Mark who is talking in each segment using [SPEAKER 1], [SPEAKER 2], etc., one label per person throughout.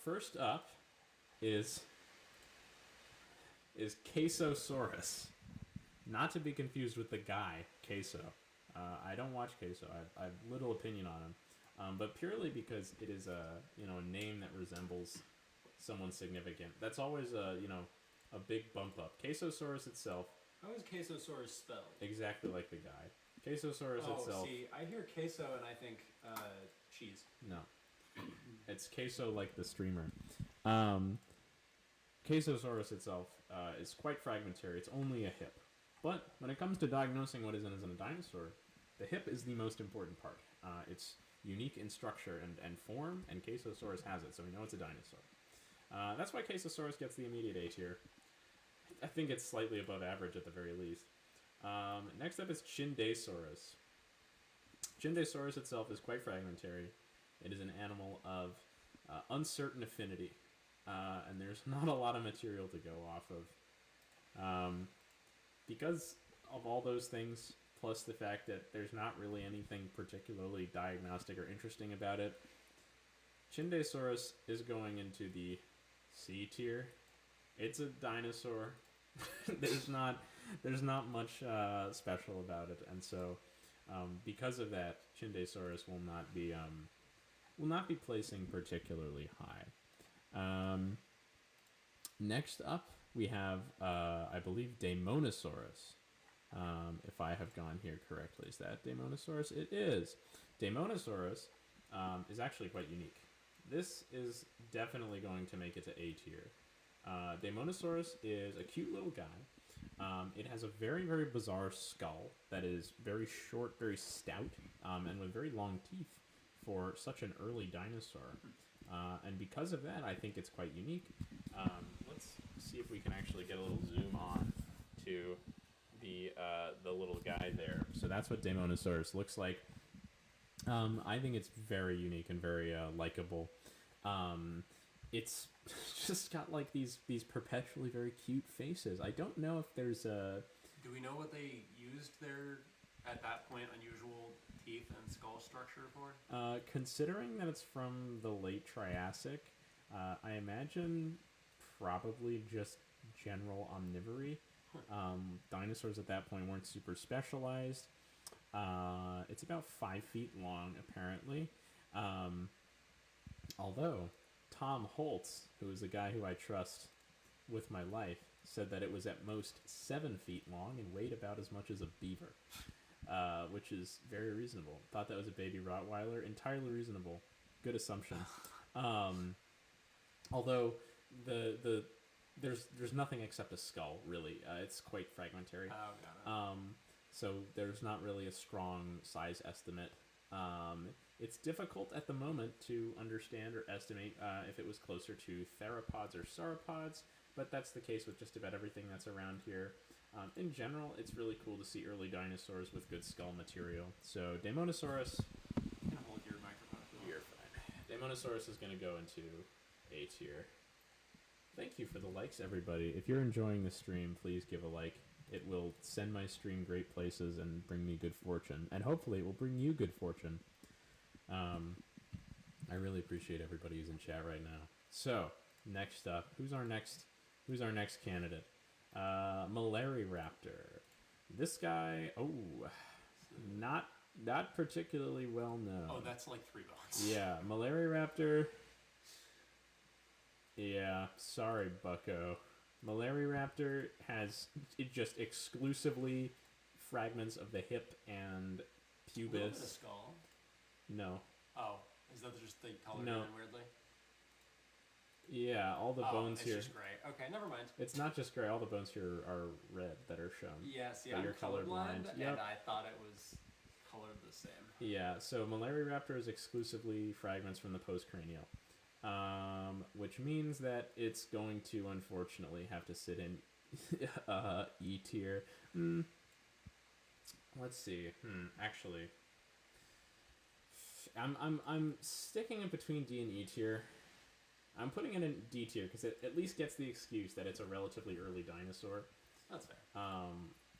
[SPEAKER 1] first up is Quesosaurus. Not to be confused with the guy, Queso. I don't watch Queso. I have little opinion on him. But purely because it is a name that resembles someone significant. That's always a big bump up. Quesosaurus itself.
[SPEAKER 2] How is Quesosaurus spelled?
[SPEAKER 1] Exactly like the guy. Quesosaurus itself.
[SPEAKER 2] Oh, see, I hear queso and I think cheese.
[SPEAKER 1] No. It's queso like the streamer. Quesosaurus itself is quite fragmentary. It's only a hip. But when it comes to diagnosing what is in a dinosaur, the hip is the most important part. It's unique in structure and form, and Quesosaurus has it, so we know it's a dinosaur. That's why Quesosaurus gets the immediate A tier. I think it's slightly above average at the very least. Next up is Chindasaurus. Chindasaurus itself is quite fragmentary. It is an animal of uncertain affinity, and there's not a lot of material to go off of. Because of all those things, plus the fact that there's not really anything particularly diagnostic or interesting about it, Chindasaurus is going into the C tier. It's a dinosaur. there's not much special about it, and so because of that, Chindasaurus will not be placing particularly high. Next up, we have I believe Daemonosaurus. If I have gone here correctly, is that Daemonosaurus? It is. Daemonosaurus is actually quite unique. This is definitely going to make it to A tier. Daemonosaurus is a cute little guy. It has a very, very bizarre skull that is very short, very stout, and with very long teeth for such an early dinosaur. And because of that, I think it's quite unique. Let's see if we can actually get a little zoom on to the little guy there. So that's what Daemonosaurus looks like. I think it's very unique and very likable. It's just got like these perpetually very cute faces. I don't know if there's a...
[SPEAKER 2] Do we know what they used their, at that point, unusual teeth and skull structure for?
[SPEAKER 1] Considering that it's from the late Triassic, I imagine probably just general omnivory. Dinosaurs at that point weren't super specialized. It's about 5 feet long, apparently. Although Tom Holtz, who is a guy who I trust with my life, said that it was at most 7 feet long and weighed about as much as a beaver, which is very reasonable. Thought that was a baby Rottweiler. Entirely reasonable. Good assumption. Although there's nothing except a skull, really. It's quite fragmentary.
[SPEAKER 2] Oh, got it.
[SPEAKER 1] So there's not really a strong size estimate. It's difficult at the moment to understand or estimate if it was closer to theropods or sauropods, but that's the case with just about everything that's around here. In general, it's really cool to see early dinosaurs with good skull material. So Daemonosaurus...
[SPEAKER 2] I'm going to hold your microphone.
[SPEAKER 1] You're fine. Daemonosaurus is going to go into A tier. Thank you for the likes, everybody. If you're enjoying the stream, please give a like. It will send my stream great places and bring me good fortune. And hopefully it will bring you good fortune. I really appreciate everybody who's in chat right now. So, next up, who's our next candidate? Malaryraptor. This guy, not particularly well known.
[SPEAKER 2] Oh, that's like 3 bones.
[SPEAKER 1] Yeah, Malaryraptor. Yeah, sorry, bucko. Malaryraptor has just exclusively fragments of the hip and pubis.
[SPEAKER 2] The skull?
[SPEAKER 1] No.
[SPEAKER 2] Oh, is that just the color in weirdly?
[SPEAKER 1] Yeah, all the bones here.
[SPEAKER 2] It's just gray. Okay, never mind.
[SPEAKER 1] It's not just gray. All the bones here are red that are shown.
[SPEAKER 2] Yes, yeah,
[SPEAKER 1] you're colorblind.
[SPEAKER 2] And I thought it was colored the same.
[SPEAKER 1] Yeah, so Malaryraptor is exclusively fragments from the postcranial. Which means that it's going to unfortunately have to sit in E tier. Let's see. Actually, I'm sticking in between D and E tier. I'm putting it in D tier because it at least gets the excuse that it's a relatively early dinosaur.
[SPEAKER 2] That's fair.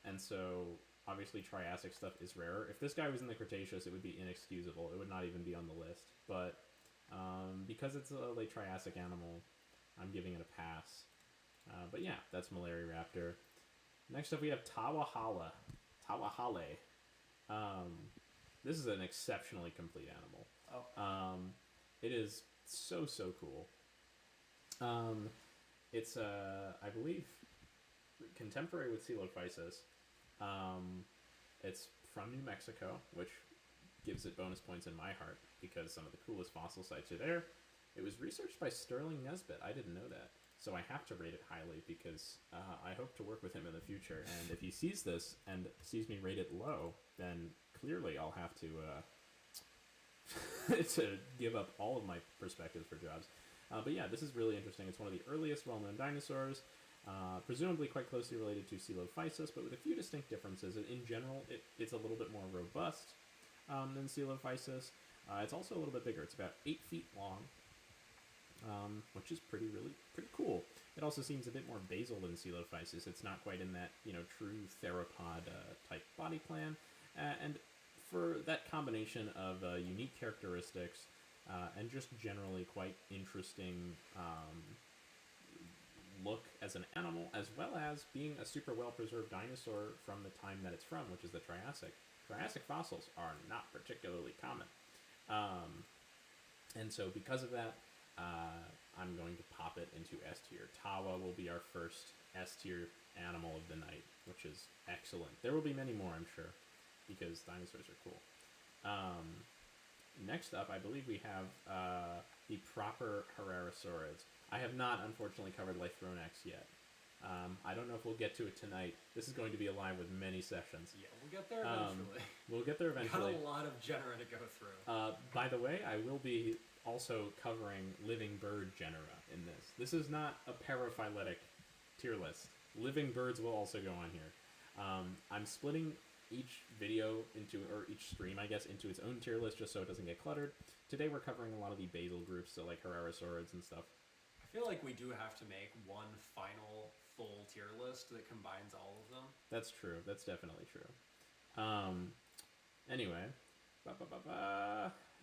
[SPEAKER 1] And so obviously Triassic stuff is rarer. If this guy was in the Cretaceous, it would be inexcusable. It would not even be on the list. But Because it's a late Triassic animal, I'm giving it a pass. But yeah, that's Malaripaptor. Next up, we have Tawahala. Tawahale. This is an exceptionally complete animal. It is so cool. It's I believe contemporary with Coelophysis. It's from New Mexico, which gives it bonus points in my heart because some of the coolest fossil sites are there. It was researched by Sterling Nesbitt. I didn't know that. So I have to rate it highly because I hope to work with him in the future. And if he sees this and sees me rate it low, then clearly I'll have to to give up all of my perspectives for jobs. But yeah, this is really interesting. It's one of the earliest well-known dinosaurs, presumably quite closely related to Coelophysis, but with a few distinct differences. In general, it's a little bit more robust than Coelophysis. It's also a little bit bigger. It's about 8 feet long, which is pretty cool. It also seems a bit more basal than Coelophysis. It's not quite in that true theropod type body plan, and for that combination of unique characteristics and just generally quite interesting look as an animal, as well as being a super well preserved dinosaur from the time that it's from, which is the Triassic. Triassic fossils are not particularly common. And so because of that, I'm going to pop it into S tier. Tawa will be our first S tier animal of the night, which is excellent. There will be many more, I'm sure, because dinosaurs are cool. Next up, I believe we have the proper Herrerasaurids. I have not, unfortunately, covered Lythronax yet. I don't know if we'll get to it tonight. This is going to be a live with many sessions.
[SPEAKER 2] Yeah, we'll get there eventually.
[SPEAKER 1] We'll get there eventually.
[SPEAKER 2] Got a lot of genera to go through.
[SPEAKER 1] By the way, I will be also covering living bird genera in this. This is not a paraphyletic tier list. Living birds will also go on here. I'm splitting each video or each stream, I guess, into its own tier list just so it doesn't get cluttered. Today we're covering a lot of the basal groups, so like Herrerasaurids and stuff.
[SPEAKER 2] I feel like we do have to make one final full tier list that combines all of them.
[SPEAKER 1] That's true. That's definitely true. Anyway.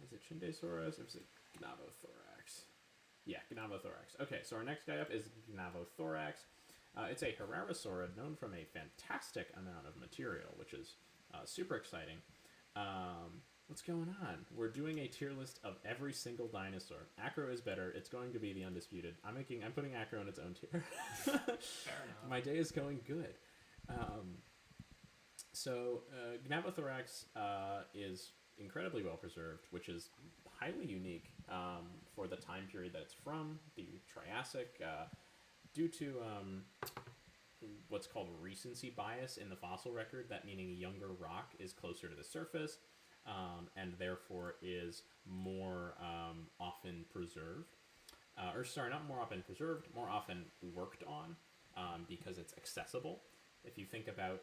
[SPEAKER 1] Is it Chindesaurus or is it Gnavothorax? Yeah, Gnavothorax. Okay, so our next guy up is Gnavothorax. It's a Herrerasaurid known from a fantastic amount of material, which is super exciting. What's going on? We're doing a tier list of every single dinosaur. Acro is better. It's going to be the undisputed. I'm putting Acro in its own tier.
[SPEAKER 2] Fair enough.
[SPEAKER 1] My day is going good. So Gnavothorax is incredibly well preserved, which is highly unique for the time period that it's from, the Triassic, due to what's called recency bias in the fossil record, that meaning a younger rock is closer to the surface and therefore is more often preserved. Not more often preserved, more often worked on because it's accessible. If you think about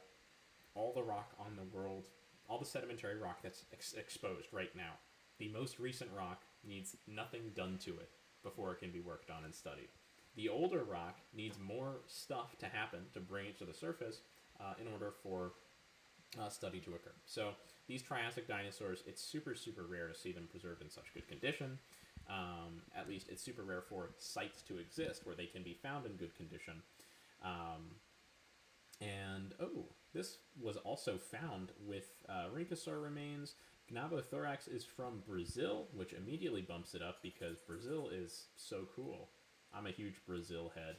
[SPEAKER 1] all the rock on the world, all the sedimentary rock that's exposed right now, the most recent rock needs nothing done to it before it can be worked on and studied. The older rock needs more stuff to happen to bring it to the surface in order for study to occur. So these Triassic dinosaurs, it's super rare to see them preserved in such good condition. At least it's super rare for sites to exist where they can be found in good condition. This was also found with Rhynchosaur remains. Gnavothorax is from Brazil, which immediately bumps it up because Brazil is so cool. I'm a huge Brazil head.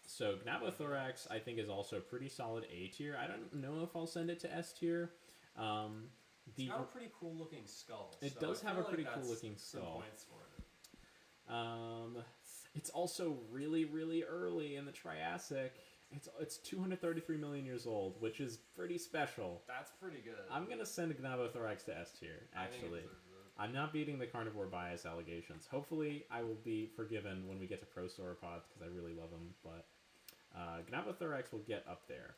[SPEAKER 1] So Gnavothorax, I think, is also pretty solid A tier. I don't know if I'll send it to S tier.
[SPEAKER 2] It's got a pretty cool looking skull.
[SPEAKER 1] It does have a pretty cool looking skull.
[SPEAKER 2] Points for it.
[SPEAKER 1] It's also really early in the Triassic. It's 233 million years old, which is pretty special.
[SPEAKER 2] That's pretty good.
[SPEAKER 1] I'm gonna send Gnavothorax to S tier, actually. I'm not beating the carnivore bias allegations. Hopefully, I will be forgiven when we get to prosauropods because I really love them. But Gnavothorax will get up there.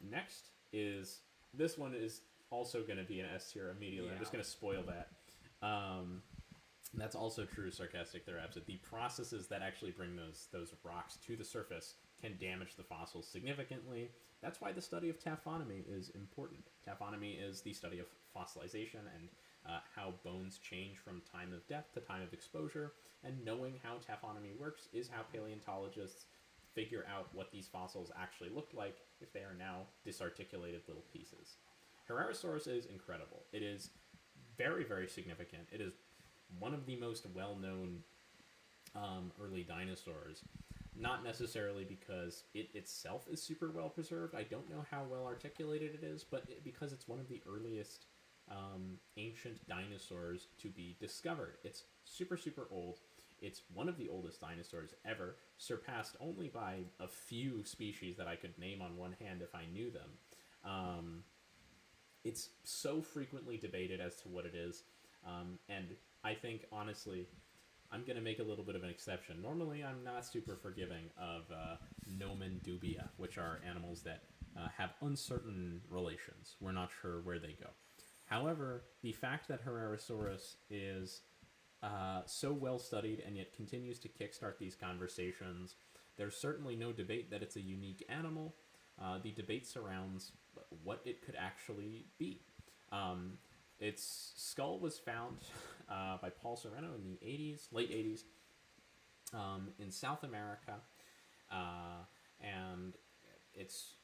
[SPEAKER 1] Next is this one is also going to be an S tier immediately. Yeah. I'm just going to spoil that. That's also true, Sarcastic Therapsid. The processes that actually bring those rocks to the surface can damage the fossils significantly. That's why the study of taphonomy is important. Taphonomy is the study of fossilization and how bones change from time of death to time of exposure, and knowing how taphonomy works is how paleontologists figure out what these fossils actually looked like if they are now disarticulated little pieces. Herrerasaurus is incredible. It is very, very significant. It is one of the most well-known early dinosaurs. Not necessarily because it itself is super well preserved. I don't know how well articulated it is, but because it's one of the earliest ancient dinosaurs to be discovered. It's super, super old. It's one of the oldest dinosaurs ever, surpassed only by a few species that I could name on one hand if I knew them. It's so frequently debated as to what it is, and I think, honestly, I'm going to make a little bit of an exception. Normally, I'm not super forgiving of nomen dubia, which are animals that have uncertain relations. We're not sure where they go. However, the fact that Herrerasaurus is so well studied and yet continues to kickstart these conversations, there's certainly no debate that it's a unique animal. The debate surrounds what it could actually be. Its skull was found by Paul Sereno in the 80s, late 80s, in South America, and it's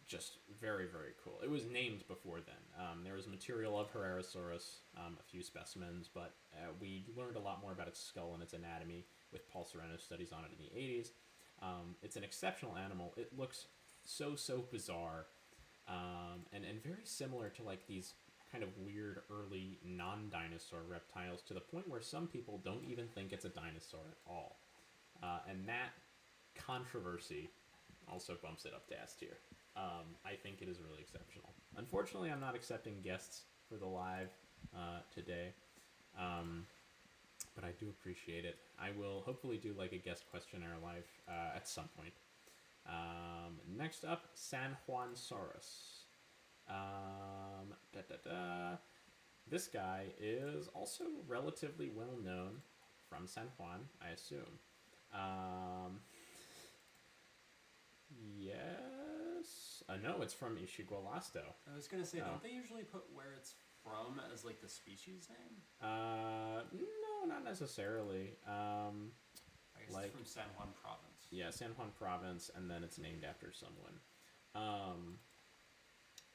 [SPEAKER 1] just very, very cool. It was named before then. There was material of Herrerasaurus, a few specimens, but we learned a lot more about its skull and its anatomy with Paul Sereno's studies on it in the 80s. It's an exceptional animal. It looks so bizarre, and very similar to like these kind of weird early non-dinosaur reptiles, to the point where some people don't even think it's a dinosaur at all. And that controversy also bumps it up to S tier. I think it is really exceptional. Unfortunately, I'm not accepting guests for the live today, but I do appreciate it. I will hopefully do like a guest questionnaire live at some point. Next up, San Juansaurus. This guy is also relatively well known from San Juan, I assume. Yes. No, it's from Ixigualasto.
[SPEAKER 2] I was gonna say, don't they usually put where it's from as like the species name?
[SPEAKER 1] No, not necessarily.
[SPEAKER 2] I guess like, it's from San Juan Province.
[SPEAKER 1] Yeah, San Juan Province, and then it's named after someone.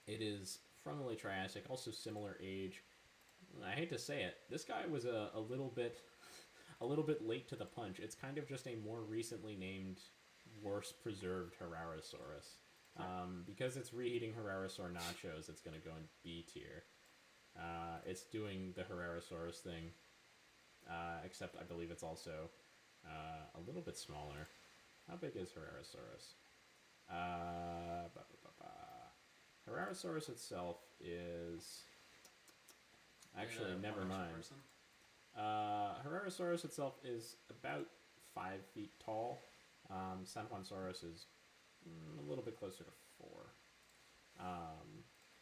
[SPEAKER 1] It is from the late Triassic, also similar age. I hate to say it, this guy was a little bit late to the punch. It's kind of just a more recently named, worse preserved Herrerasaurus. Because it's reheating Herrerasaur nachos, it's going to go in B tier. It's doing the Herrerasaurus thing, except I believe it's also a little bit smaller. How big is Herrerasaurus? Herrerasaurus itself is... Actually, never mind. Herrerasaurus itself is about 5 feet tall. San Juansaurus is a little bit closer to 4.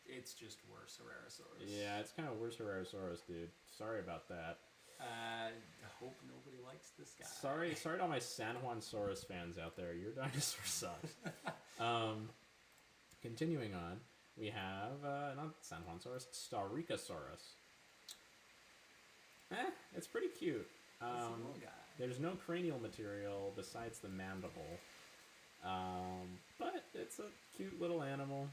[SPEAKER 2] It's just worse Herrerasaurus.
[SPEAKER 1] Yeah, it's kind of worse Herrerasaurus, dude. Sorry about that.
[SPEAKER 2] I hope nobody likes this guy.
[SPEAKER 1] Sorry to all my San Juansaurus fans out there. Your dinosaur sucks. Continuing on, we have, not San Juansaurus, Staurikosaurus. It's pretty cute. There's no cranial material besides the mandible. But it's a cute little animal.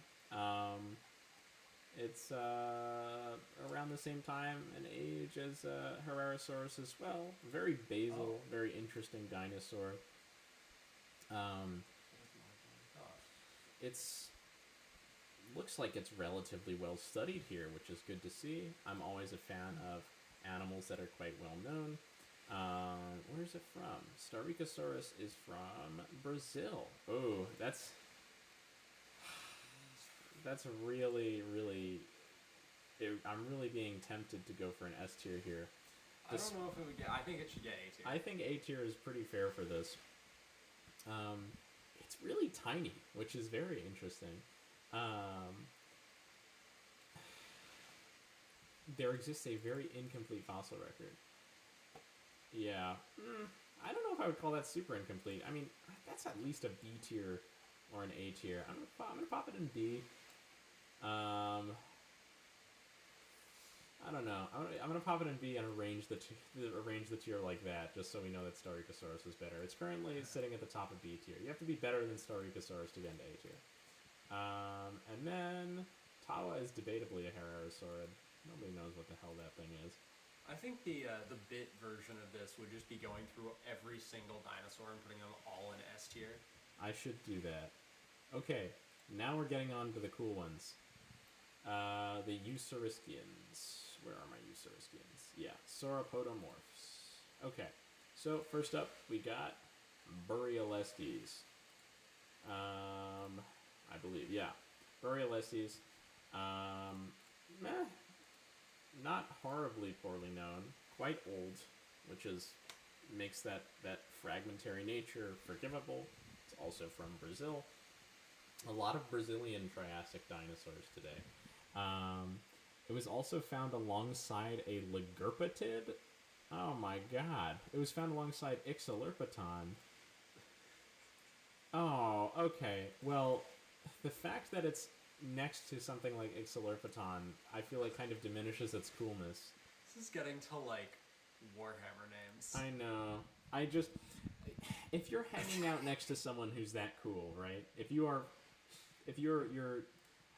[SPEAKER 1] It's around the same time and age as Herrerasaurus as well. Very basal, very interesting dinosaur. It's looks like it's relatively well studied here, which is good to see. I'm always a fan of animals that are quite well known. Where is it from? Staurikosaurus is from Brazil. Oh, that's really, really... I'm really being tempted to go for an S tier here.
[SPEAKER 2] I don't know if it would get... I think it should get A tier.
[SPEAKER 1] I think A tier is pretty fair for this. It's really tiny, which is very interesting. There exists a very incomplete fossil record. Yeah. I don't know if I would call that super incomplete. I mean, that's at least a B tier or an A tier. I'm gonna pop it in B. I don't know. I'm gonna pop it in B and arrange the tier like that, just so we know that Staurikosaurus is better. It's currently sitting at the top of B tier. You have to be better than Staurikosaurus to get into A tier. And then Tawa is debatably a Hererosaurid. Nobody knows what the hell that thing is.
[SPEAKER 2] I think the bit version of this would just be going through every single dinosaur and putting them all in S tier.
[SPEAKER 1] I should do that. Okay, now we're getting on to the cool ones. The Eusauriskians. Where are my Eusauriskians? Yeah, Sauropodomorphs. Okay, so first up we got Burialestes. I believe, yeah. Burialestes. Meh. Not horribly poorly known. Quite old, which makes that fragmentary nature forgivable. It's also from Brazil. A lot of Brazilian Triassic dinosaurs today. It was also found alongside a Lagurpatid. Oh my god. It was found alongside Ixolerpaton. Oh, okay. Well, the fact that it's next to something like Ixolerpaton, I feel like kind of diminishes its coolness.
[SPEAKER 2] This is getting to, like, Warhammer names.
[SPEAKER 1] I know. If you're hanging out next to someone who's that cool, right? If you're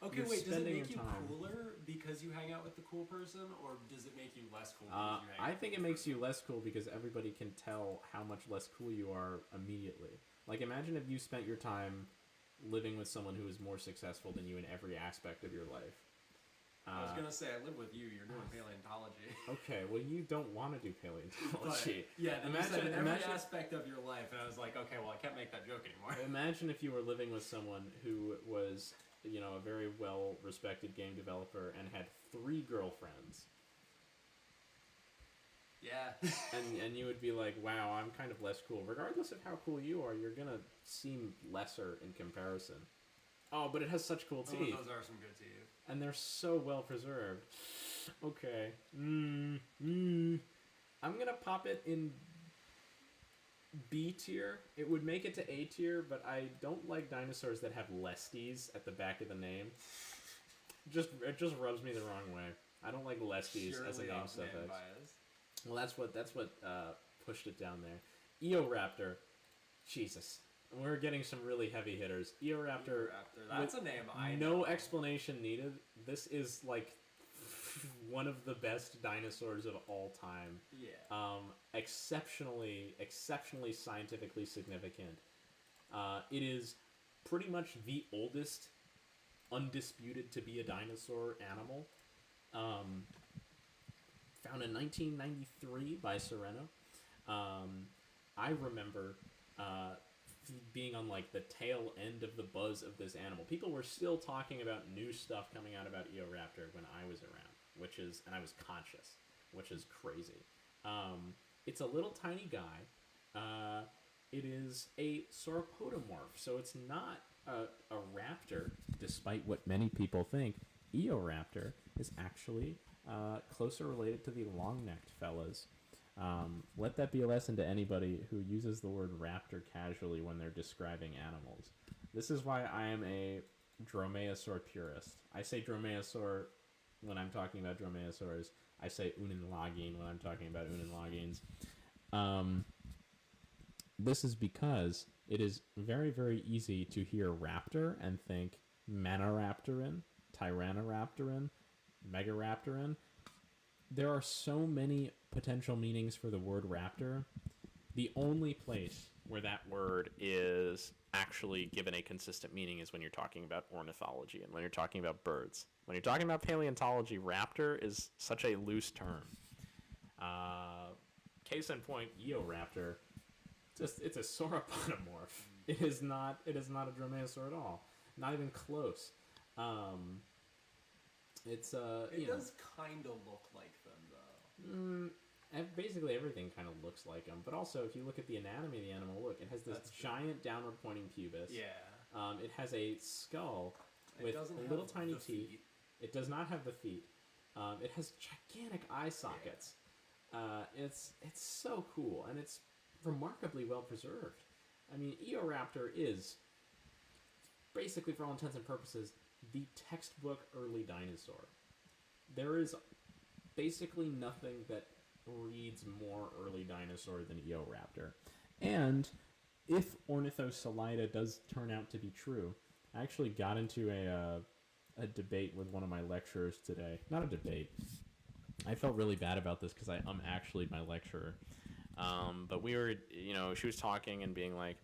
[SPEAKER 2] Okay,
[SPEAKER 1] you're
[SPEAKER 2] wait, does it
[SPEAKER 1] spending
[SPEAKER 2] make you
[SPEAKER 1] your time-
[SPEAKER 2] cooler because you hang out with the cool person, or does it make you less cool because you hang out
[SPEAKER 1] I
[SPEAKER 2] with
[SPEAKER 1] think
[SPEAKER 2] the
[SPEAKER 1] it
[SPEAKER 2] cool
[SPEAKER 1] makes
[SPEAKER 2] person?
[SPEAKER 1] you less cool because everybody can tell how much less cool you are immediately. Like, imagine if you spent your time living with someone who is more successful than you in every aspect of your life.
[SPEAKER 2] I was gonna say, I live with you, you're doing paleontology.
[SPEAKER 1] Okay, well, you don't want to do
[SPEAKER 2] But,
[SPEAKER 1] paleontology.
[SPEAKER 2] yeah, then you said in every
[SPEAKER 1] imagine-
[SPEAKER 2] aspect of your life, and I was like, okay, well, I can't make that joke anymore.
[SPEAKER 1] Imagine if you were living with someone who was, a very well-respected game developer and had 3 girlfriends.
[SPEAKER 2] Yeah.
[SPEAKER 1] And you would be like, wow, I'm kind of less cool. Regardless of how cool you are, you're gonna seem lesser in comparison. Oh, but it has such cool
[SPEAKER 2] Some
[SPEAKER 1] teeth.
[SPEAKER 2] of those are some good teeth.
[SPEAKER 1] And they're so well preserved. Okay. I'm gonna pop it in B tier. It would make it to A tier, but I don't like dinosaurs that have lesties at the back of the name. It just rubs me the wrong way. I don't like lesties as a
[SPEAKER 2] Purely
[SPEAKER 1] name
[SPEAKER 2] off name
[SPEAKER 1] suffix.
[SPEAKER 2] bias.
[SPEAKER 1] Well, that's what pushed it down there. Eoraptor. Jesus. We're getting some really heavy hitters. Eoraptor.
[SPEAKER 2] That's a name I
[SPEAKER 1] No
[SPEAKER 2] know.
[SPEAKER 1] explanation needed. This is like one of the best dinosaurs of all time.
[SPEAKER 2] Yeah.
[SPEAKER 1] Exceptionally scientifically significant. It is pretty much the oldest undisputed to be a dinosaur animal. Found in 1993 by Sereno. I remember being on like the tail end of the buzz of this animal. People were still talking about new stuff coming out about Eoraptor when I was around, and I was conscious, which is crazy. It's a little tiny guy. It is a sauropodomorph, so it's not a raptor, despite what many people think. Eoraptor is actually closer related to the long-necked fellas. Let that be a lesson to anybody who uses the word raptor casually when they're describing animals. This is why I am a dromaeosaur purist. I say dromaeosaur when I'm talking about dromaeosaurs. I say unenlagine when I'm talking about unenlagines. This is because it is very, very easy to hear raptor and think Maniraptoran, Tyrannoraptoran, Megaraptoran. There are so many potential meanings for the word raptor. The only place where that word is actually given a consistent meaning is when you're talking about ornithology and when you're talking about birds. When you're talking about paleontology, raptor is such a loose term. Case in point, Eoraptor. It's a sauropodomorph. It is not a dromaeosaur at all. Not even close.
[SPEAKER 2] It does kind of look like them, though.
[SPEAKER 1] Basically everything kind of looks like them. But also, if you look at the anatomy of the animal, look, it has this giant downward pointing pubis.
[SPEAKER 2] Yeah.
[SPEAKER 1] It has a skull with little tiny teeth.
[SPEAKER 2] Feet.
[SPEAKER 1] It does not have the feet. It has gigantic eye sockets. It's so cool, and it's remarkably well preserved. I mean, Eoraptor is basically, for all intents and purposes, the textbook early dinosaur. There is basically nothing that reads more early dinosaur than Eoraptor. And if Ornithosalida does turn out to be true, I actually got into a debate with one of my lecturers today. Not a debate. I felt really bad about this because I'm actually my lecturer. But we were, she was talking and being like,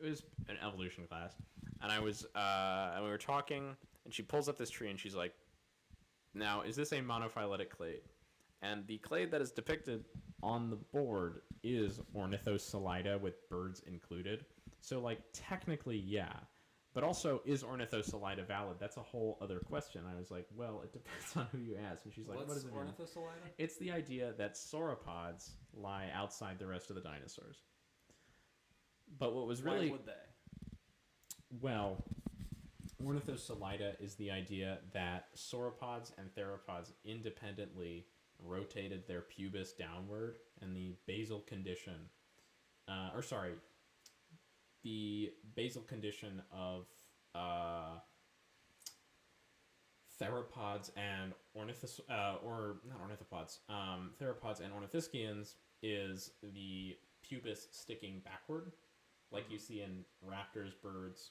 [SPEAKER 1] it was an evolution class, and and we were talking, and she pulls up this tree and she's like, now, is this a monophyletic clade? And the clade that is depicted on the board is Ornithosalida with birds included. So, like, technically, yeah. But also, is Ornithosalida valid? That's a whole other question. I was like, well, it depends on who you ask. And she's like, what does it mean?
[SPEAKER 2] Ornithosalida?
[SPEAKER 1] It's the idea that sauropods lie outside the rest of the dinosaurs. But what was really...
[SPEAKER 2] Why would they?
[SPEAKER 1] Well, Ornithosalida is the idea that sauropods and theropods independently rotated their pubis downward, and the basal condition, the basal condition of theropods and theropods and ornithischians is the pubis sticking backward, like you see in raptors, birds,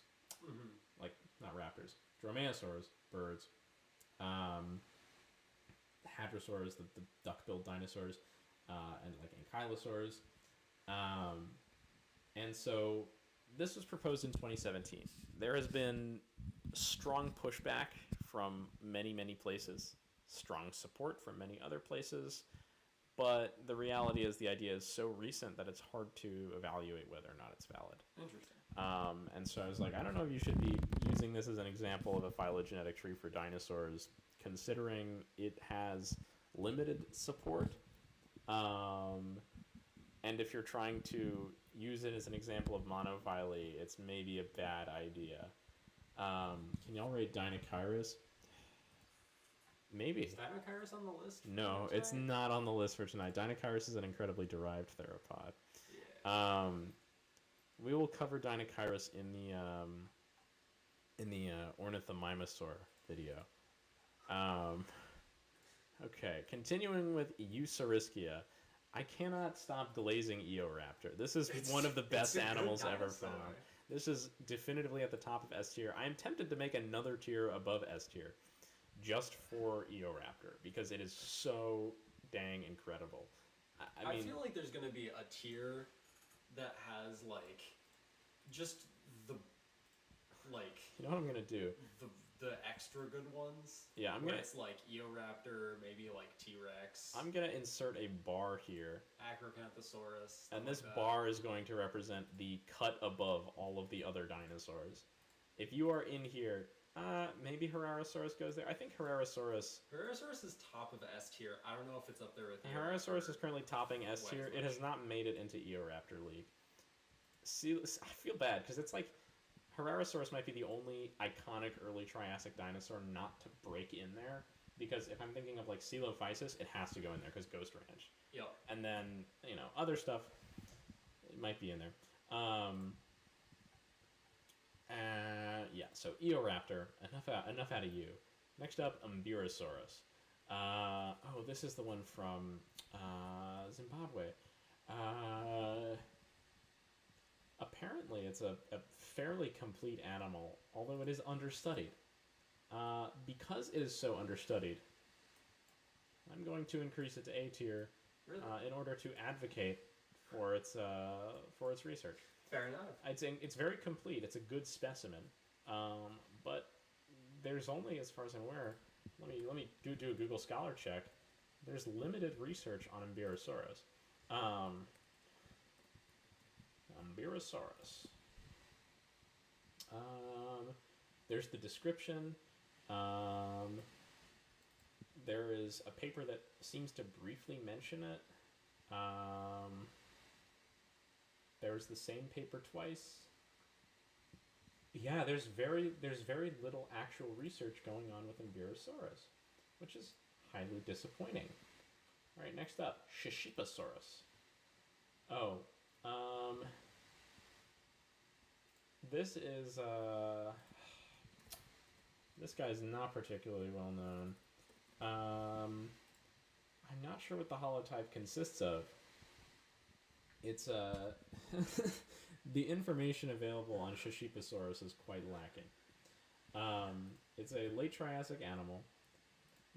[SPEAKER 1] like not raptors, dromaeosaurs, birds, hadrosaurs, the duck-billed dinosaurs, and like ankylosaurs. And so this was proposed in 2017. There has been strong pushback from many, many places, strong support from many other places, but the reality is the idea is so recent that it's hard to evaluate whether or not it's valid.
[SPEAKER 2] Interesting.
[SPEAKER 1] And so I was like, I don't know if you should be using this as an example of a phylogenetic tree for dinosaurs, considering it has limited support. And if you're trying to use it as an example of monophyly, it's maybe a bad idea. Can y'all rate Dinocyrus? Maybe.
[SPEAKER 2] Is Dinosaurus on the list?
[SPEAKER 1] No, it's not on the list for tonight. Dinocyrus is an incredibly derived theropod.
[SPEAKER 2] Yeah.
[SPEAKER 1] We will cover Dinocyrus in the Ornithomimosaur video. Okay, continuing with Eusariskia. I cannot stop glazing Eoraptor. This is one of the best animals ever found. This is definitively at the top of S tier. I am tempted to make another tier above S tier just for Eoraptor because it is so dang incredible. I mean,
[SPEAKER 2] feel like there's going to be a tier that has like just the like
[SPEAKER 1] you know what I'm going to do?
[SPEAKER 2] The extra good ones.
[SPEAKER 1] Yeah,
[SPEAKER 2] it's like Eoraptor, maybe like T-Rex.
[SPEAKER 1] I'm gonna insert a bar here.
[SPEAKER 2] Acrocanthosaurus.
[SPEAKER 1] And this bar is going to represent the cut above all of the other dinosaurs. If you are in here, maybe Herrerasaurus goes there. I think Herrerasaurus
[SPEAKER 2] is top of S tier. I don't know if it's up there with
[SPEAKER 1] Herrerasaurus is currently topping S tier. It has not made it into Eoraptor League. See, I feel bad because it's like Herrerasaurus might be the only iconic early Triassic dinosaur not to break in there, because if I'm thinking of like Coelophysis, it has to go in there because Ghost Ranch.
[SPEAKER 2] Yep.
[SPEAKER 1] And then, other stuff, it might be in there. Yeah, so Eoraptor, enough out of you. Next up, Umbirosaurus. This is the one from Zimbabwe. Apparently, it's a fairly complete animal, although it is understudied. Because it is so understudied, I'm going to increase it to A tier in order to advocate for its research.
[SPEAKER 2] Fair enough.
[SPEAKER 1] I'd say it's very complete. It's a good specimen, but there's only, as far as I'm aware, let me do a Google Scholar check. There's limited research on Umbirosaurus. Umbirosaurus. There's the description. There is a paper that seems to briefly mention it. There's the same paper twice. Yeah, there's very little actual research going on with Umbirosaurus, which is highly disappointing. All right, next up, Shishipasaurus. This is this guy's not particularly well known. I'm not sure what the holotype consists of. It's the information available on Shishiposaurus is quite lacking. It's a late Triassic animal.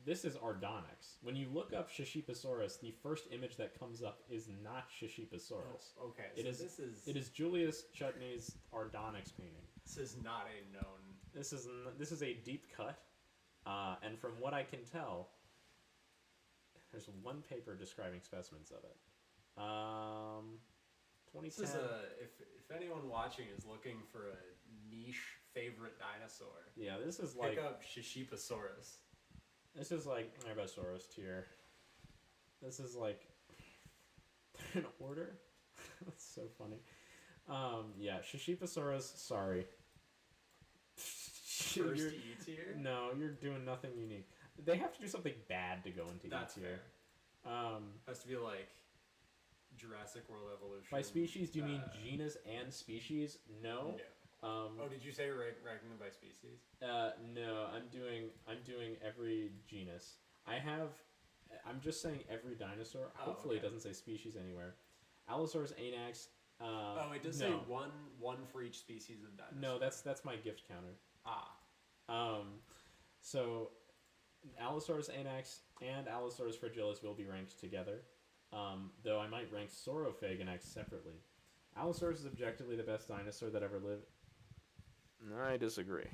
[SPEAKER 1] This is Ardonyx. When you look up Shishiposaurus, the first image that comes up is not Shishiposaurus.
[SPEAKER 2] Oh, okay,
[SPEAKER 1] It
[SPEAKER 2] so
[SPEAKER 1] is. It is Julius Chutney's Ardonyx painting.
[SPEAKER 2] This is not a known.
[SPEAKER 1] This is a deep cut, and from what I can tell, there's one paper describing specimens of it. 2010.
[SPEAKER 2] This is if anyone watching is looking for a niche favorite dinosaur,
[SPEAKER 1] Yeah, this is
[SPEAKER 2] pick
[SPEAKER 1] like
[SPEAKER 2] up Shishiposaurus.
[SPEAKER 1] this is like Arbosaurus tier. This is like an order. That's so funny. Yeah, Shishiposaurus. Sorry.
[SPEAKER 2] First
[SPEAKER 1] You're-
[SPEAKER 2] E tier.
[SPEAKER 1] No, you're doing nothing unique. They have to do something bad to go into
[SPEAKER 2] That's
[SPEAKER 1] E tier.
[SPEAKER 2] fair. Has to be like Jurassic World Evolution.
[SPEAKER 1] By species, do you mean genus and species? No.
[SPEAKER 2] No. Oh, did you say ranking them by species?
[SPEAKER 1] No. I'm doing every genus. I'm just saying every dinosaur.
[SPEAKER 2] Oh,
[SPEAKER 1] Hopefully,
[SPEAKER 2] okay.
[SPEAKER 1] it doesn't say species anywhere. Allosaurus, Anax.
[SPEAKER 2] Oh, it does
[SPEAKER 1] no.
[SPEAKER 2] say one for each species of dinosaur.
[SPEAKER 1] No, that's my gift counter. So Allosaurus, Anax, and Allosaurus fragilis will be ranked together. Though I might rank Saurophaganax separately. Allosaurus is objectively the best dinosaur that ever lived. I disagree.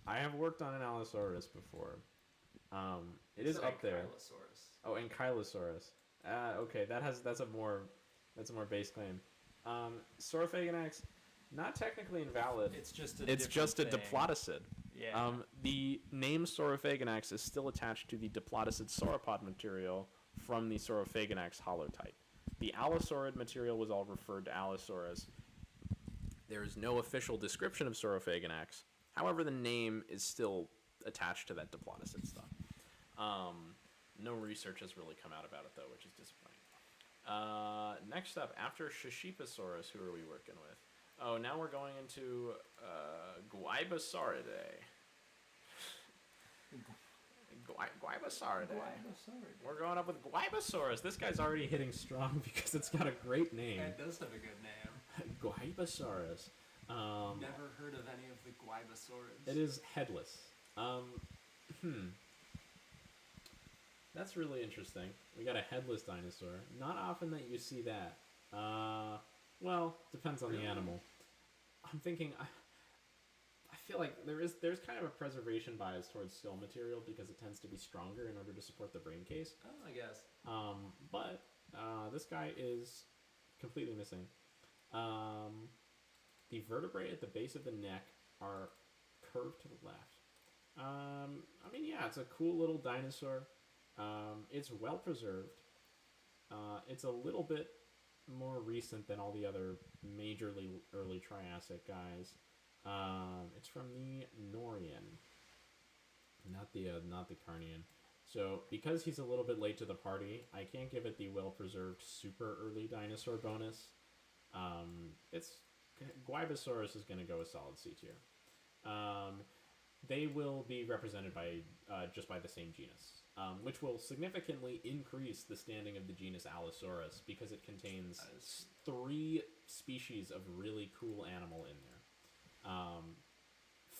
[SPEAKER 1] I have worked on an Allosaurus before. It is up there.
[SPEAKER 2] Kylosaurus.
[SPEAKER 1] Oh, and Kylosaurus. Okay, that's a more base claim. Saurophaganax, not technically invalid.
[SPEAKER 2] It's just
[SPEAKER 1] a
[SPEAKER 2] thing.
[SPEAKER 1] diplodocid.
[SPEAKER 2] Yeah.
[SPEAKER 1] The name Saurophaganax is still attached to the diplodocid sauropod material from the Saurophaganax holotype. The Allosaurid material was all referred to Allosaurus. There is no official description of Saurophaganax. However, the name is still attached to that diplodocid stuff. No research has really come out about it, though, which is disappointing. Next up, after Shishiposaurus, who are we working with? Oh, now we're going into Guaibasauridae. Guaibasauridae. We're going up with Guaibasaurus. This guy's already hitting strong because it's got a great name.
[SPEAKER 2] It does have a good name.
[SPEAKER 1] Guaibasaurus.
[SPEAKER 2] Never heard of any of the Guaibasaurids.
[SPEAKER 1] It is headless. That's really interesting. We got a headless dinosaur. Not often that you see that. Well, depends on the animal. I'm thinking, I feel like there's kind of a preservation bias towards skull material because it tends to be stronger in order to support the brain case.
[SPEAKER 2] Oh, I guess.
[SPEAKER 1] But this guy is completely missing. The vertebrae at the base of the neck are curved to the left. I mean, yeah, it's a cool little dinosaur. It's well preserved. It's a little bit more recent than all the other majorly early Triassic guys. It's from the Norian, not the Carnian. So because he's a little bit late to the party, I can't give it the well preserved super early dinosaur bonus. It's Guaibasaurus is going to go a solid C tier. They will be represented by just by the same genus, which will significantly increase the standing of the genus Allosaurus because it contains 3 species of really cool animal in there.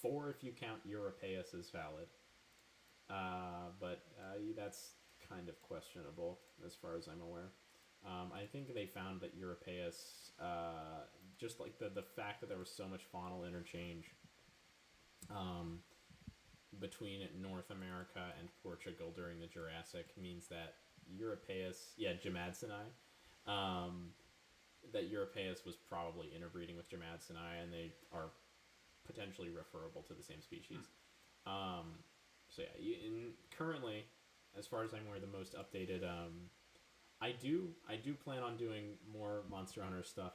[SPEAKER 1] 4 if you count Europaeus as valid, but that's kind of questionable as far as I'm aware. I think they found that Europaeus, just like the fact that there was so much faunal interchange between North America and Portugal during the Jurassic means that Jamadsini, that Europaeus was probably interbreeding with Jamadsini, and they are potentially referable to the same species. So yeah, currently, as far as I'm aware, the most updated. I do plan on doing more Monster Hunter stuff.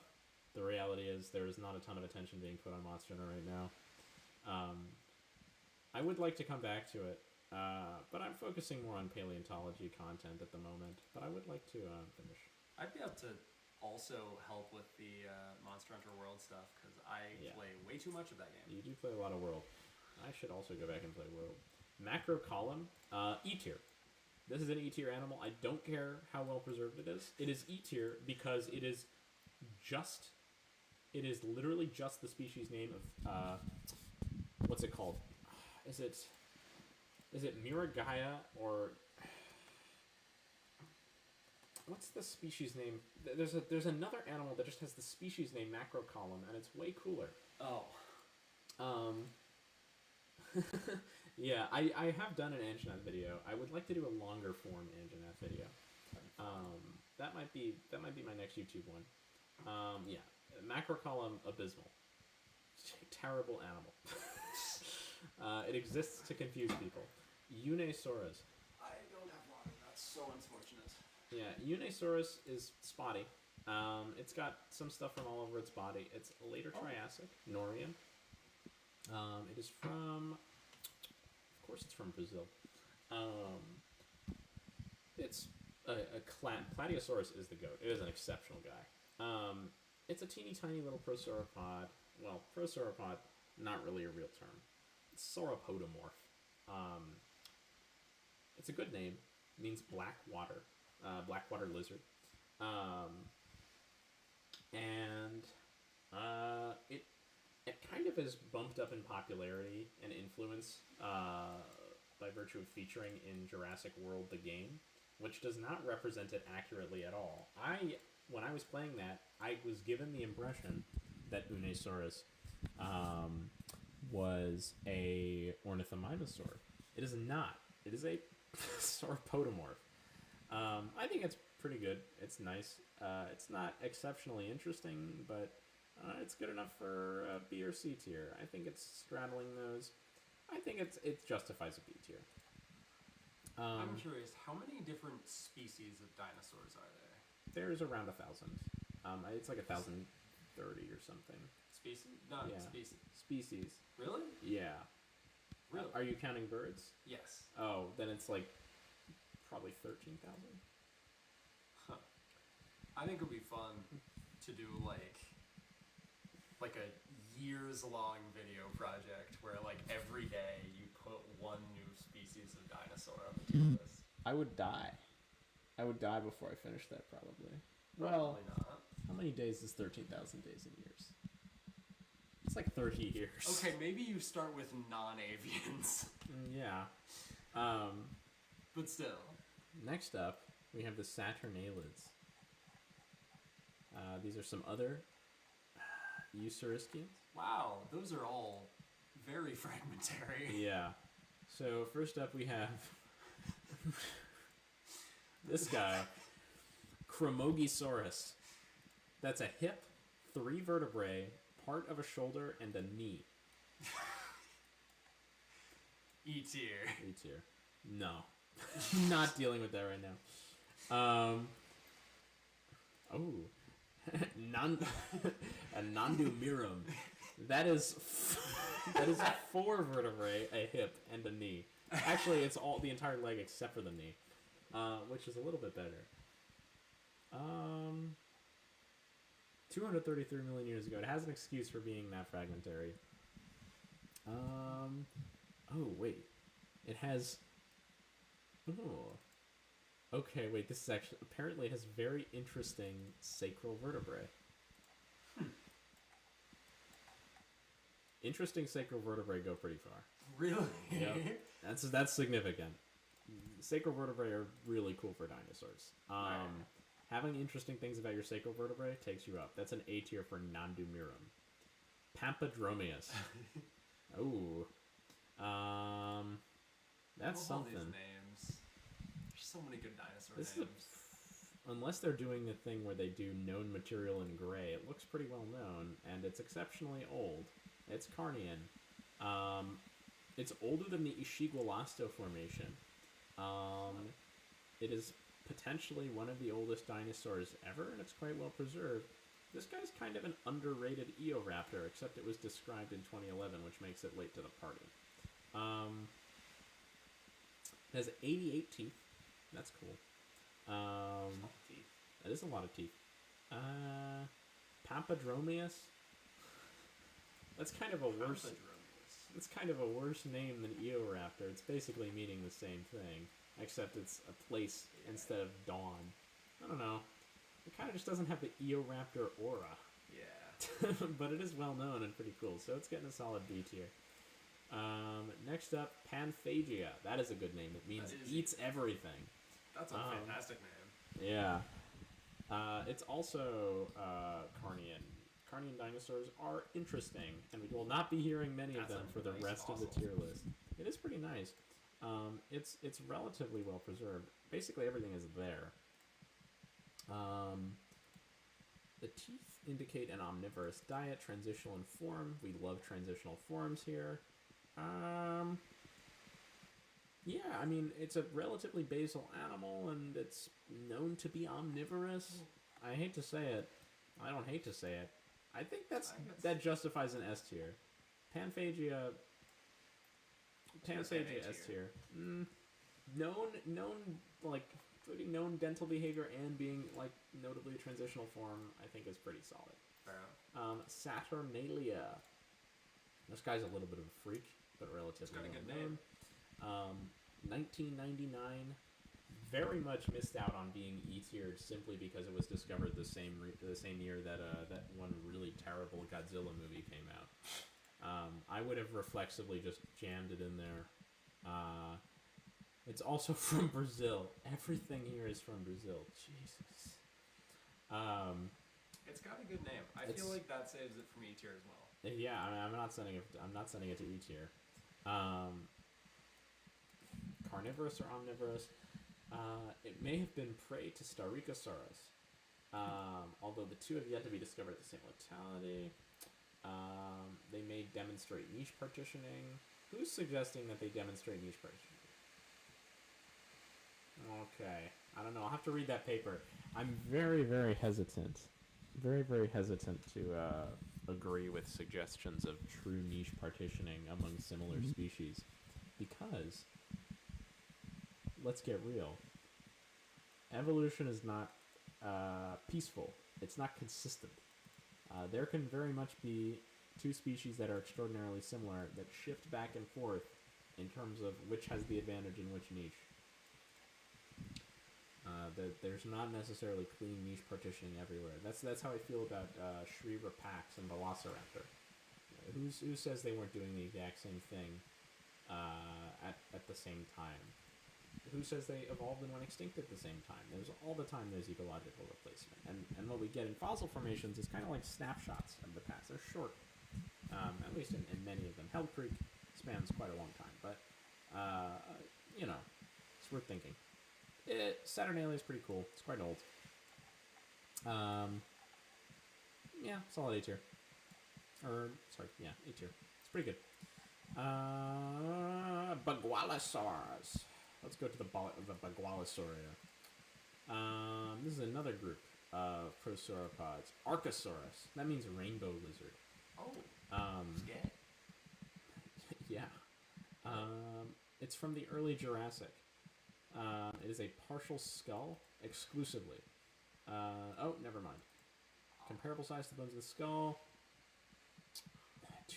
[SPEAKER 1] The reality is there is not a ton of attention being put on Monster Hunter right now. I would like to come back to it, but I'm focusing more on paleontology content at the moment. But I would like to finish.
[SPEAKER 2] I'd be able to also help with the Monster Hunter World stuff because I play way too much of that game.
[SPEAKER 1] You do play a lot of World. I should also go back and play World. Macro column, E tier. This is an E tier animal. I don't care how well preserved it is. It is E tier because it is just. It is literally just the species name of. What's it called? Is it Miragaia or what's the species name? There's another animal that just has the species name macro column, and it's way cooler.
[SPEAKER 2] Oh.
[SPEAKER 1] Yeah, I have done an Anjanath video. I would like to do a longer form Anjanath video. That might be my next YouTube one. Yeah, macro column abysmal, terrible animal. It exists to confuse people. Unesaurus.
[SPEAKER 2] I don't have water. That's so unfortunate.
[SPEAKER 1] Yeah, Unesaurus is spotty. It's got some stuff from all over its body. It's later Triassic, Norian. It is from, of course, it's from Brazil. It's Plateosaurus is the goat. It is an exceptional guy. It's a teeny tiny little prosauropod. Well, prosauropod, not really a real term. It's sauropodomorph. It's a good name. It means black water lizard. And it kind of is bumped up in popularity and influence by virtue of featuring in Jurassic World the game, which does not represent it accurately at all. When I was playing that, I was given the impression that Unesaurus was a ornithomimosaur. It is not. It is a sauropodomorph. I think it's pretty good. It's nice. It's not exceptionally interesting, but it's good enough for a B or C tier. I think it's straddling those. I think it justifies a B tier.
[SPEAKER 2] I'm curious, how many different species of dinosaurs are there?
[SPEAKER 1] There's around 1,000. It's like 1,030 or something.
[SPEAKER 2] Species? Not
[SPEAKER 1] Yeah.
[SPEAKER 2] species.
[SPEAKER 1] Species.
[SPEAKER 2] Really?
[SPEAKER 1] Yeah.
[SPEAKER 2] Really?
[SPEAKER 1] Are you counting birds?
[SPEAKER 2] Yes.
[SPEAKER 1] Oh, then it's like probably 13,000.
[SPEAKER 2] Huh. I think it would be fun to do like a years-long video project where like every day you put one new species of dinosaur on the tier list.
[SPEAKER 1] I would die. I would die before I finished that, probably. Well,
[SPEAKER 2] Probably not.
[SPEAKER 1] how many days is 13,000 days in years? It's like 30 years.
[SPEAKER 2] Okay, maybe you start with non-avians.
[SPEAKER 1] Yeah.
[SPEAKER 2] But still.
[SPEAKER 1] Next up, we have the Saturnalids. These are some other Eusauristians.
[SPEAKER 2] Wow, those are all very fragmentary.
[SPEAKER 1] Yeah. So first up we have this guy, Chromogisaurus. That's a hip, 3 vertebrae, part of a shoulder, and a knee.
[SPEAKER 2] E tier.
[SPEAKER 1] E tier. No. Not dealing with that right now. A Nandumirum. That is 4 vertebrae, a hip, and a knee. Actually, it's all the entire leg except for the knee, which is a little bit better. 233 million years ago. It has an excuse for being that fragmentary. Oh wait, it has. Oh. Okay, wait. This is actually apparently it has very interesting sacral vertebrae. Interesting sacral vertebrae go pretty far.
[SPEAKER 2] Really?
[SPEAKER 1] Yep. That's significant. Sacral vertebrae are really cool for dinosaurs. Having interesting things about your sacral vertebrae takes you up. That's an A tier for Nandumirum. Pampadromius. Oh. That's something.
[SPEAKER 2] All these names. There's so many good dinosaur
[SPEAKER 1] This
[SPEAKER 2] names.
[SPEAKER 1] Unless they're doing the thing where they do known material in gray, it looks pretty well known, and it's exceptionally old. It's Carnian. It's older than the Ishigualasto Formation. It is potentially one of the oldest dinosaurs ever, and it's quite well preserved. This guy's kind of an underrated Eoraptor, except it was described in 2011, which makes it late to the party. It has 88 teeth. That's cool. That is a lot of teeth. Pampadromius. That's kind of a worse. It's kind of a worse name than Eoraptor. It's basically meaning the same thing. except it's a place instead of dawn. I don't know. It kind of just doesn't have the Eoraptor aura.
[SPEAKER 2] Yeah.
[SPEAKER 1] But it is well known and pretty cool, so it's getting a solid B tier. Next up, Panphagia. That is a good name. It means eats everything.
[SPEAKER 2] That's a fantastic name.
[SPEAKER 1] Yeah. It's also Carnian. Carnian dinosaurs are interesting, and we will not be hearing many of them for the rest of the tier list. It is pretty nice. It's relatively well preserved. Basically, everything is there. The teeth indicate an omnivorous diet, transitional in form. We love transitional forms here. Yeah, I mean, it's a relatively basal animal, and it's known to be omnivorous. I hate to say it. I don't hate to say it. I think that justifies an S tier. Panphagia S tier. Known like including known dental behavior and being like notably a transitional form, I think is pretty solid.
[SPEAKER 2] Fair enough.
[SPEAKER 1] Saturnalia. This guy's a little bit of a freak, but relatively
[SPEAKER 2] well
[SPEAKER 1] good
[SPEAKER 2] name.
[SPEAKER 1] 1999. Very much missed out on being E-tiered simply because it was discovered the same year that that one really terrible Godzilla movie came out. I would have reflexively just jammed it in there. It's also from Brazil. Everything here is from Brazil. Jesus.
[SPEAKER 2] It's got a good name. I feel like that saves it from E tier as well.
[SPEAKER 1] Yeah, I mean, I'm not sending it to E tier. Carnivorous or omnivorous? It may have been prey to Staurikosaurus. Although the two have yet to be discovered at the same locality. They may demonstrate niche partitioning. Who's suggesting that they demonstrate niche partitioning? Okay. I don't know. I'll have to read that paper. I'm very, very hesitant. Very, very hesitant to agree with suggestions of true niche partitioning among similar species. Because, let's get real. Evolution is not peaceful. It's not consistent. There can very much be two species that are extraordinarily similar that shift back and forth in terms of which has the advantage in which niche. There's not necessarily clean niche partitioning everywhere. That's how I feel about Shri-Rapax and Velociraptor. Who says they weren't doing the exact same thing at the same time? Who says they evolved and went extinct at the same time? There's ecological replacement. And what we get in fossil formations is kind of like snapshots of the past. They're short, at least in many of them. Hell Creek spans quite a long time, but, it's worth thinking. Saturnalia is pretty cool. It's quite old. Yeah, solid A tier. A tier. It's pretty good. Bagualosaurus. Let's go to the Bagualosauria. This is another group of prosauropods. Archosaurus. That means rainbow lizard.
[SPEAKER 2] Oh. Scared.
[SPEAKER 1] Yeah. It's from the early Jurassic. It is a partial skull exclusively. Never mind. Comparable size to the bones of the skull.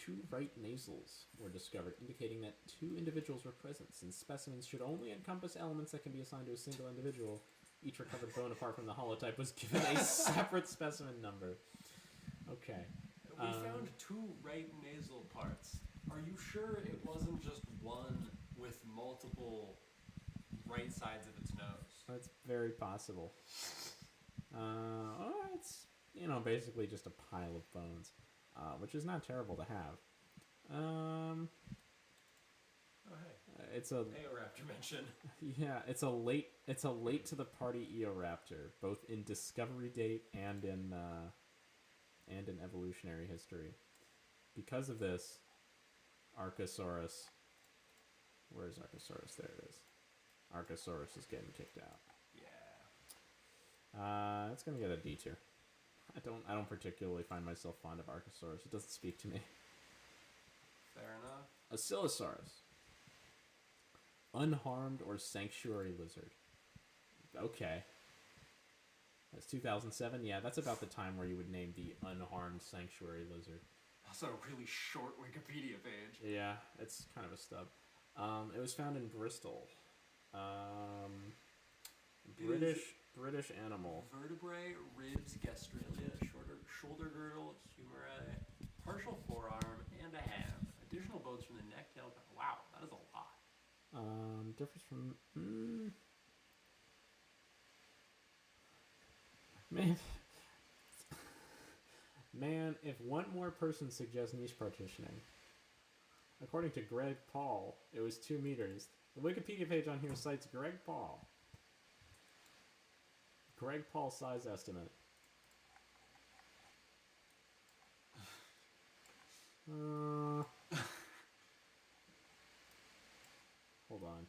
[SPEAKER 1] 2 right nasals were discovered, indicating that 2 individuals were present, since specimens should only encompass elements that can be assigned to a single individual. Each recovered bone apart from the holotype was given a separate specimen number. Okay.
[SPEAKER 2] We found 2 right nasal parts. Are you sure it wasn't just one with multiple right sides of its nose?
[SPEAKER 1] That's very possible. It's, basically just a pile of bones. Which is not terrible to have.
[SPEAKER 2] Oh, hey.
[SPEAKER 1] It's a
[SPEAKER 2] Eoraptor mention.
[SPEAKER 1] Yeah, it's a late to the party Eoraptor, both in discovery date and in evolutionary history. Because of this, Archosaurus. Where's Archosaurus? There it is. Archosaurus is getting kicked out.
[SPEAKER 2] Yeah.
[SPEAKER 1] It's gonna get a D tier. I don't particularly find myself fond of Archosaurus. It doesn't speak to me.
[SPEAKER 2] Fair enough.
[SPEAKER 1] Acylosaurus. Unharmed or sanctuary lizard. Okay. That's 2007. Yeah, that's about the time where you would name the unharmed sanctuary lizard.
[SPEAKER 2] Also a really short Wikipedia page.
[SPEAKER 1] Yeah, it's kind of a stub. It was found in Bristol. British animal.
[SPEAKER 2] Vertebrae, ribs, gastralia, shoulder girdle, humeri, partial forearm, and a ham. Additional bones from the neck, tail. Wow, that is a lot.
[SPEAKER 1] Differs from man. If one more person suggests niche partitioning, according to Greg Paul, it was 2 meters. The Wikipedia page on here cites Greg Paul. Greg Paul size estimate. Hold on.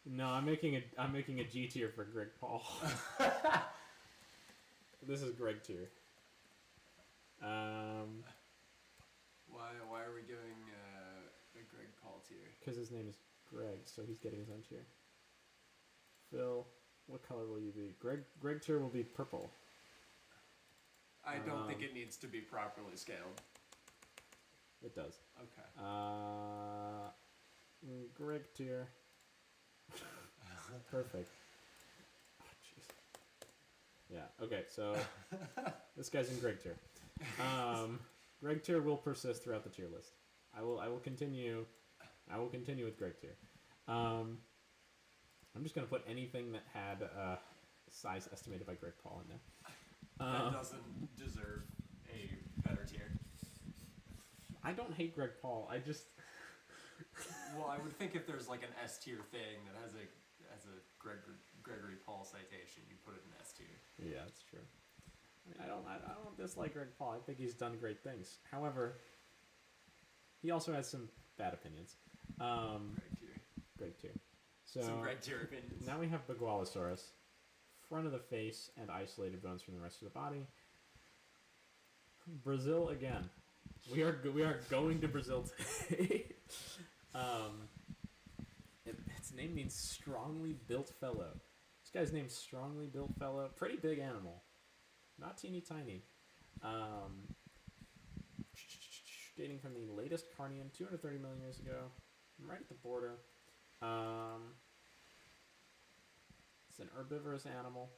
[SPEAKER 1] No, I'm making a G tier for Greg Paul. This is Greg tier.
[SPEAKER 2] Why are we giving a Greg Paul tier?
[SPEAKER 1] Because his name is Greg, so he's getting his own tier. Phil, what color will you be? Greg tier will be purple.
[SPEAKER 2] I don't think it needs to be properly scaled.
[SPEAKER 1] It does.
[SPEAKER 2] Okay.
[SPEAKER 1] Greg tier. Perfect. Oh, jeez. Yeah. Okay. So this guy's in Greg tier. Greg tier will persist throughout the tier list. I will continue. I will continue with Greg tier. I'm just gonna put anything that had size estimated by Greg Paul in there.
[SPEAKER 2] That doesn't deserve a better tier.
[SPEAKER 1] I don't hate Greg Paul. I just.
[SPEAKER 2] Well, I would think if there's like an S tier thing that has a Gregory Paul citation, you put it in S tier.
[SPEAKER 1] Yeah, that's true. I don't dislike Greg Paul. I think he's done great things. However, he also has some bad opinions. Greg tier. So
[SPEAKER 2] some Greg tier opinions.
[SPEAKER 1] Now we have Bagualosaurus. Front of the face and isolated bones from the rest of the body. Brazil again. We are going to Brazil today. Its name means strongly built fellow. This guy's named Strongly Built Fellow. Pretty big animal. Not teeny tiny. Dating from the latest Carnian, 230 million years ago. Right at the border. It's an herbivorous animal.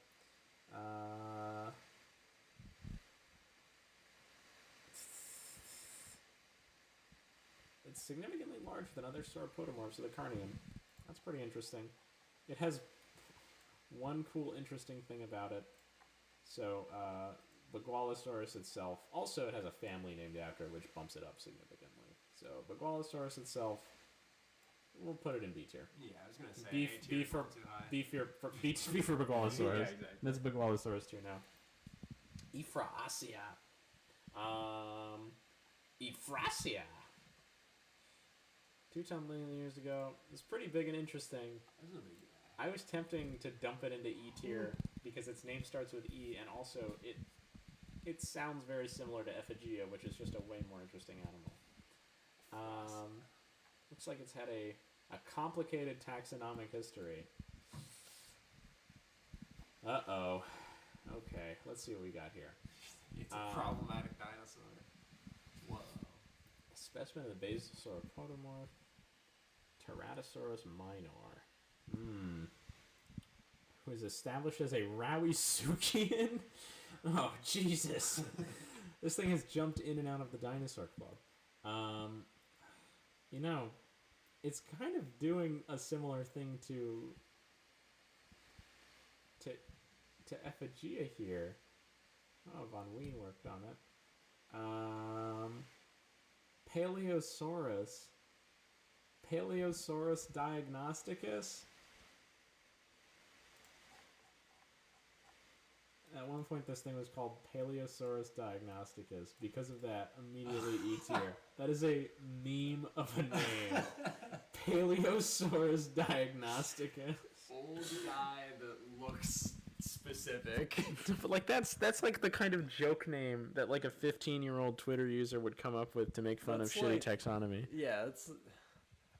[SPEAKER 1] It's significantly larger than other sauropodomorphs of the Carnian. That's pretty interesting. It has one cool, interesting thing about it. So, Bagualosaurus itself, also it has a family named after it, which bumps it up significantly. So, Bagualosaurus itself, we'll put it in B tier.
[SPEAKER 2] Yeah, I was gonna say
[SPEAKER 1] B for Bagualosaurus.
[SPEAKER 2] Yeah, exactly.
[SPEAKER 1] That's Bagualosaurus tier now. Euphrasia. Euphrasia. 2 million years ago. It's pretty big and interesting. I was tempting to dump it into E tier because its name starts with E, and also it sounds very similar to Ephigia, which is just a way more interesting animal. Looks like it's had a complicated taxonomic history. Uh-oh. Okay, let's see what we got here.
[SPEAKER 2] It's a problematic dinosaur. Whoa.
[SPEAKER 1] A specimen of the Basosauropodomorph. Teratosaurus minor. Who is established as a Rowisuchian? Oh, Jesus. This thing has jumped in and out of the dinosaur club. You know, it's kind of doing a similar thing to Ephigia here. Oh, Von Wien worked on it. Paleosaurus diagnosticus. At one point, this thing was called Paleosaurus diagnosticus. Because of that, immediately E tier. That is a meme of a name. Paleosaurus diagnosticus.
[SPEAKER 2] Old guy that looks specific.
[SPEAKER 1] But like that's like the kind of joke name that like a 15-year-old Twitter user would come up with to make fun of shitty taxonomy.
[SPEAKER 2] Yeah,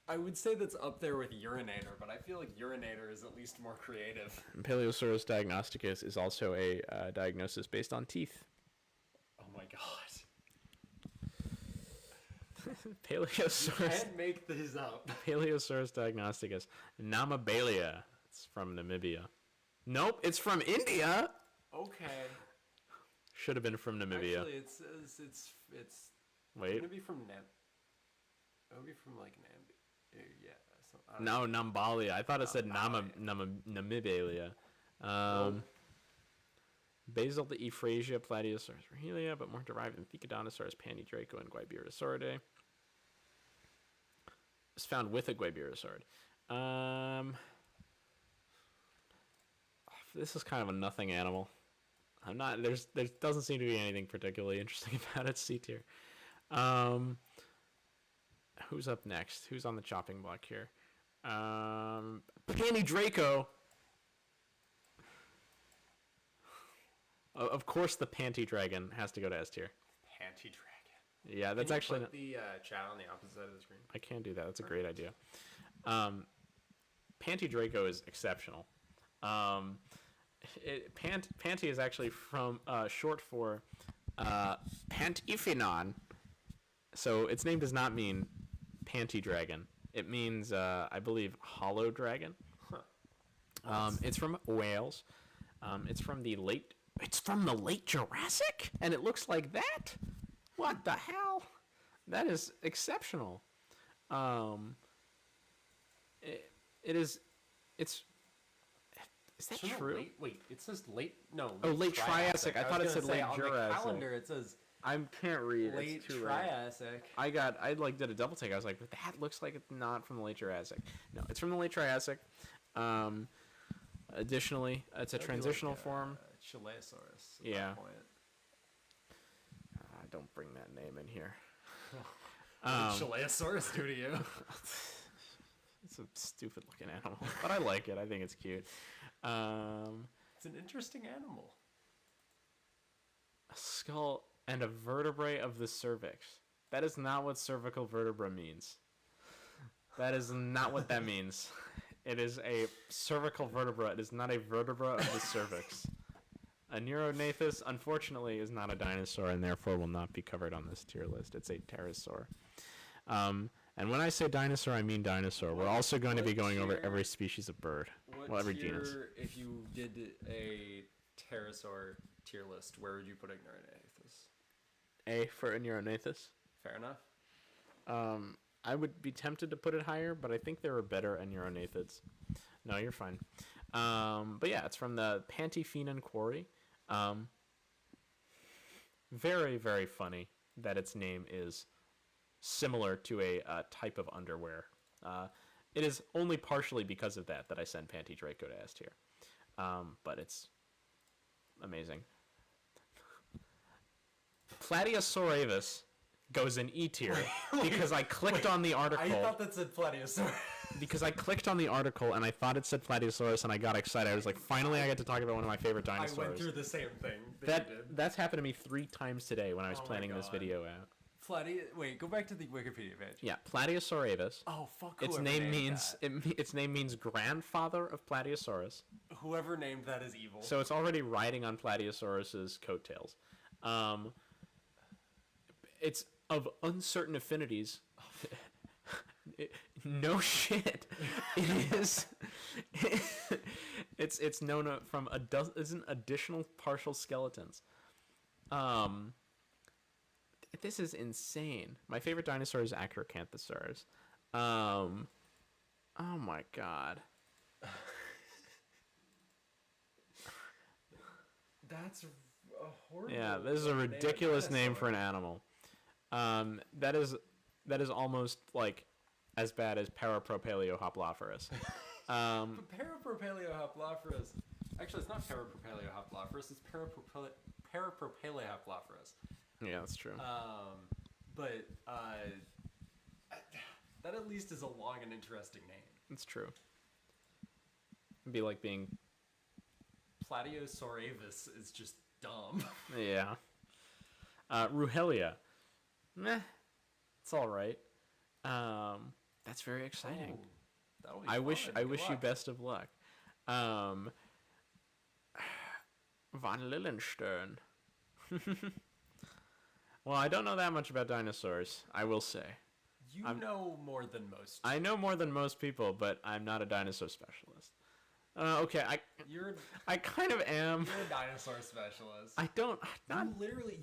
[SPEAKER 2] I would say that's up there with urinator, but I feel like urinator is at least more creative.
[SPEAKER 1] Paleosaurus diagnosticus is also a diagnosis based on teeth.
[SPEAKER 2] Oh my god.
[SPEAKER 1] Paleosaurus.
[SPEAKER 2] can't make these up.
[SPEAKER 1] Paleosaurus diagnosticus. Namabalia. It's from Namibia. Nope, it's from India.
[SPEAKER 2] Okay.
[SPEAKER 1] Should have been from Namibia.
[SPEAKER 2] Actually, it says it's
[SPEAKER 1] Wait.
[SPEAKER 2] gonna be from it would be from like Namibia. Yeah. I don't
[SPEAKER 1] No,
[SPEAKER 2] know.
[SPEAKER 1] Nambalia. I thought it said
[SPEAKER 2] Nambalia.
[SPEAKER 1] Namibalia. Basal to Euphrasia, Plateosaurus rehelia, but more derived than Thecodontosaurus, Pandydraco, and Guiberosauridae. It's found with a Guiberosaurid. This is kind of a nothing animal. I'm not. There doesn't seem to be anything particularly interesting about its C tier. Who's up next? Who's on the chopping block here? Pantydraco. Of course, the Panty Dragon has to go to S tier.
[SPEAKER 2] Panty dragon.
[SPEAKER 1] Yeah, that's actually.
[SPEAKER 2] Put the chat on the opposite side of the screen.
[SPEAKER 1] I can do that. That's a great idea. Pantydraco is exceptional. Panty is actually from short for Pantiphinon. So its name does not mean Panty Dragon. It means, I believe, Hollow Dragon.
[SPEAKER 2] Huh.
[SPEAKER 1] It's from Wales. It's from the late Jurassic, and it looks like that. What the hell? That is exceptional. It's. Is that true?
[SPEAKER 2] Wait, it says late. No.
[SPEAKER 1] Oh, late Triassic. I thought it said late
[SPEAKER 2] on
[SPEAKER 1] Jurassic.
[SPEAKER 2] the calendar it says
[SPEAKER 1] I can't read.
[SPEAKER 2] late
[SPEAKER 1] It's too
[SPEAKER 2] Triassic.
[SPEAKER 1] I did a double take. I was like, but that looks like it's not from the late Jurassic. No, it's from the late Triassic. Additionally, it's a transitional form.
[SPEAKER 2] Chileosaurus.
[SPEAKER 1] Yeah.
[SPEAKER 2] That point.
[SPEAKER 1] Don't bring that name in here.
[SPEAKER 2] Chileosaurus do to you?
[SPEAKER 1] It's a stupid looking animal, but I like it. I think it's cute.
[SPEAKER 2] It's an interesting animal.
[SPEAKER 1] A skull and a vertebrae of the cervix. That is not what cervical vertebra means. That is not what that means. It is a cervical vertebra. It is not a vertebra of the cervix. A Neuronathus, unfortunately, is not a dinosaur and therefore will not be covered on this tier list. It's a pterosaur. And when I say dinosaur, I mean dinosaur. We're also going to be going over every species of bird. Well, every genus.
[SPEAKER 2] If you did a pterosaur tier list, where would you put Neuronathus?
[SPEAKER 1] A for Neuronathus.
[SPEAKER 2] Fair enough.
[SPEAKER 1] I would be tempted to put it higher, but I think there are better Neuronathids. No, you're fine. But yeah, it's from the Pantiphinon quarry. Very, very funny that its name is similar to a type of underwear. It is only partially because of that I send Pantydraco to S tier. But it's amazing. Plateosaurus goes in E tier because I clicked on the article.
[SPEAKER 2] I thought that said Plateosaurus.
[SPEAKER 1] Because I clicked on the article and I thought it said Plateosaurus and I got excited. I was like, finally I get to talk about one of my favorite dinosaurs.
[SPEAKER 2] I went through the same thing
[SPEAKER 1] That's happened to me 3 times today when I was planning this video out.
[SPEAKER 2] Wait, go back to the Wikipedia page.
[SPEAKER 1] Yeah, Plateosaurus.
[SPEAKER 2] Oh, fuck
[SPEAKER 1] Its name means grandfather of Plateosaurus.
[SPEAKER 2] Whoever named that is evil.
[SPEAKER 1] So it's already riding on Plateosaurus's coattails. It's of uncertain affinities. No shit. It is. It's known from additional partial skeletons. This is insane. My favorite dinosaur is Acrocanthosaurus. Oh my god.
[SPEAKER 2] That's a horrible.
[SPEAKER 1] Yeah, this is a ridiculous name for an animal. That is almost like as bad as Parapropaleohoplophorus.
[SPEAKER 2] But Parapropaleohoplophorus. Actually, it's not Parapropaleohoplophorus. It's Parapropaleohoplophorus.
[SPEAKER 1] Yeah, that's true.
[SPEAKER 2] But that at least is a long and interesting name.
[SPEAKER 1] It's true. It'd be like being.
[SPEAKER 2] Plateosaurus is just dumb.
[SPEAKER 1] Yeah. Ruhelia. Meh. It's all right. That's very exciting.
[SPEAKER 2] Oh,
[SPEAKER 1] I wish you best of luck. Von Lillenstern. Well, I don't know that much about dinosaurs, I will say.
[SPEAKER 2] You know more than most.
[SPEAKER 1] I know more than most people, but I'm not a dinosaur specialist. Okay, I kind of am.
[SPEAKER 2] You're a dinosaur specialist.
[SPEAKER 1] I don't.
[SPEAKER 2] You literally,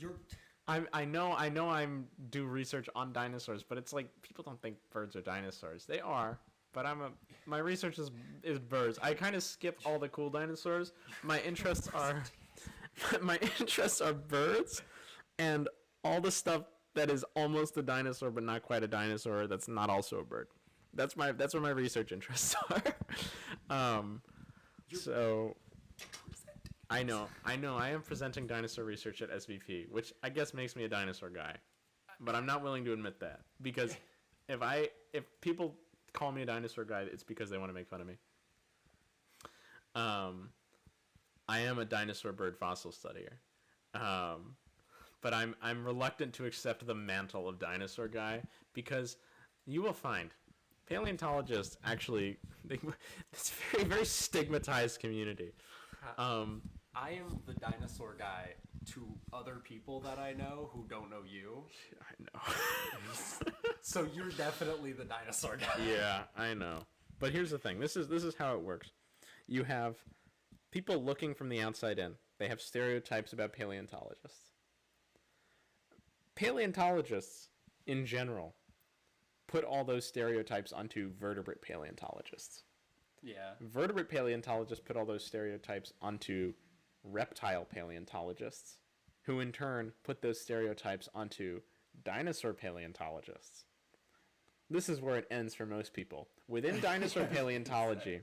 [SPEAKER 1] I know I'm do research on dinosaurs, but it's like people don't think birds are dinosaurs. They are, but my research is birds. I kind of skip all the cool dinosaurs. My interests are birds and all the stuff that is almost a dinosaur but not quite a dinosaur that's not also a bird. That's where my research interests are. So I know I am presenting dinosaur research at SVP, which I guess makes me a dinosaur guy. But I'm not willing to admit that, because if people call me a dinosaur guy, it's because they want to make fun of me. I am a dinosaur bird fossil studier. But I'm reluctant to accept the mantle of dinosaur guy, because you will find paleontologists actually it's a very, very stigmatized community.
[SPEAKER 2] I am the dinosaur guy to other people that I know who don't know you.
[SPEAKER 1] I know.
[SPEAKER 2] So you're definitely the dinosaur guy.
[SPEAKER 1] Yeah, I know. But here's the thing. This is how it works. You have people looking from the outside in. They have stereotypes about paleontologists. Paleontologists, in general, put all those stereotypes onto vertebrate paleontologists.
[SPEAKER 2] Yeah.
[SPEAKER 1] Vertebrate paleontologists put all those stereotypes onto reptile paleontologists, who in turn put those stereotypes onto dinosaur paleontologists. This is where it ends for most people. Within dinosaur paleontology,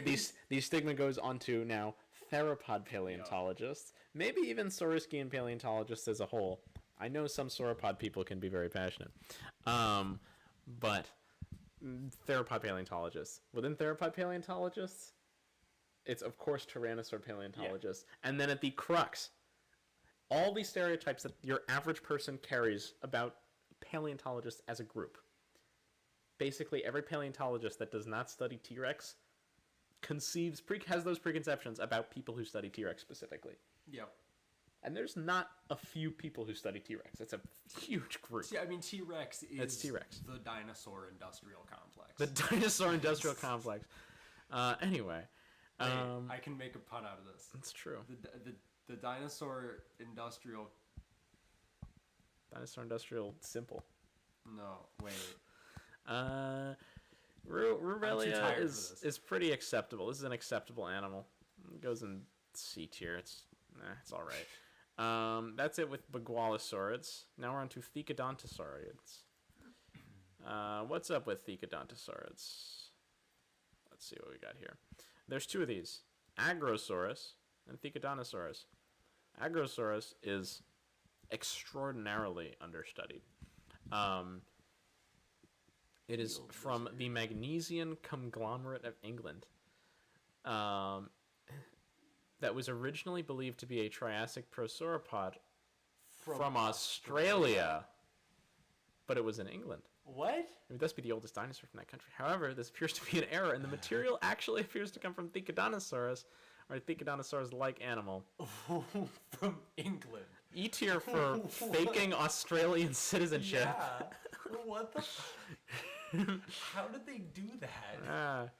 [SPEAKER 1] these stigma goes onto now theropod paleontologists, maybe even saurischian paleontologists as a whole. I know some sauropod people can be very passionate, but theropod paleontologists. Within theropod paleontologists, it's of course tyrannosaur paleontologists, and then at the crux, all these stereotypes that your average person carries about paleontologists as a group. Basically, every paleontologist that does not study T-Rex has those preconceptions about people who study T-Rex specifically.
[SPEAKER 2] Yep.
[SPEAKER 1] And there's not a few people who study T-Rex. It's a huge group.
[SPEAKER 2] Yeah, I mean, T-Rex is
[SPEAKER 1] T-Rex.
[SPEAKER 2] The dinosaur industrial complex.
[SPEAKER 1] The dinosaur industrial complex. Anyway.
[SPEAKER 2] Wait, I can make a pun out of this.
[SPEAKER 1] That's true.
[SPEAKER 2] The dinosaur industrial...
[SPEAKER 1] Dinosaur industrial simple.
[SPEAKER 2] No, wait.
[SPEAKER 1] Rubelia is pretty acceptable. This is an acceptable animal. It goes in C tier. It's all right. That's it with Bagualosaurids. Now we're on to Thecodontosaurids. What's up with Thecodontosaurids? Let's see what we got here. There's two of these, Agrosaurus and Thecodontosaurus. Agrosaurus is extraordinarily understudied. It is from the Magnesian conglomerate of England. That was originally believed to be a Triassic prosauropod from Australia, but it was in England.
[SPEAKER 2] What?
[SPEAKER 1] It would thus be the oldest dinosaur from that country. However, this appears to be an error, and the material actually appears to come from Thecodontosaurus, or a Thecodontosaurus-like animal.
[SPEAKER 2] From England.
[SPEAKER 1] E tier for faking Australian citizenship.
[SPEAKER 2] Yeah. What the? How did they do that?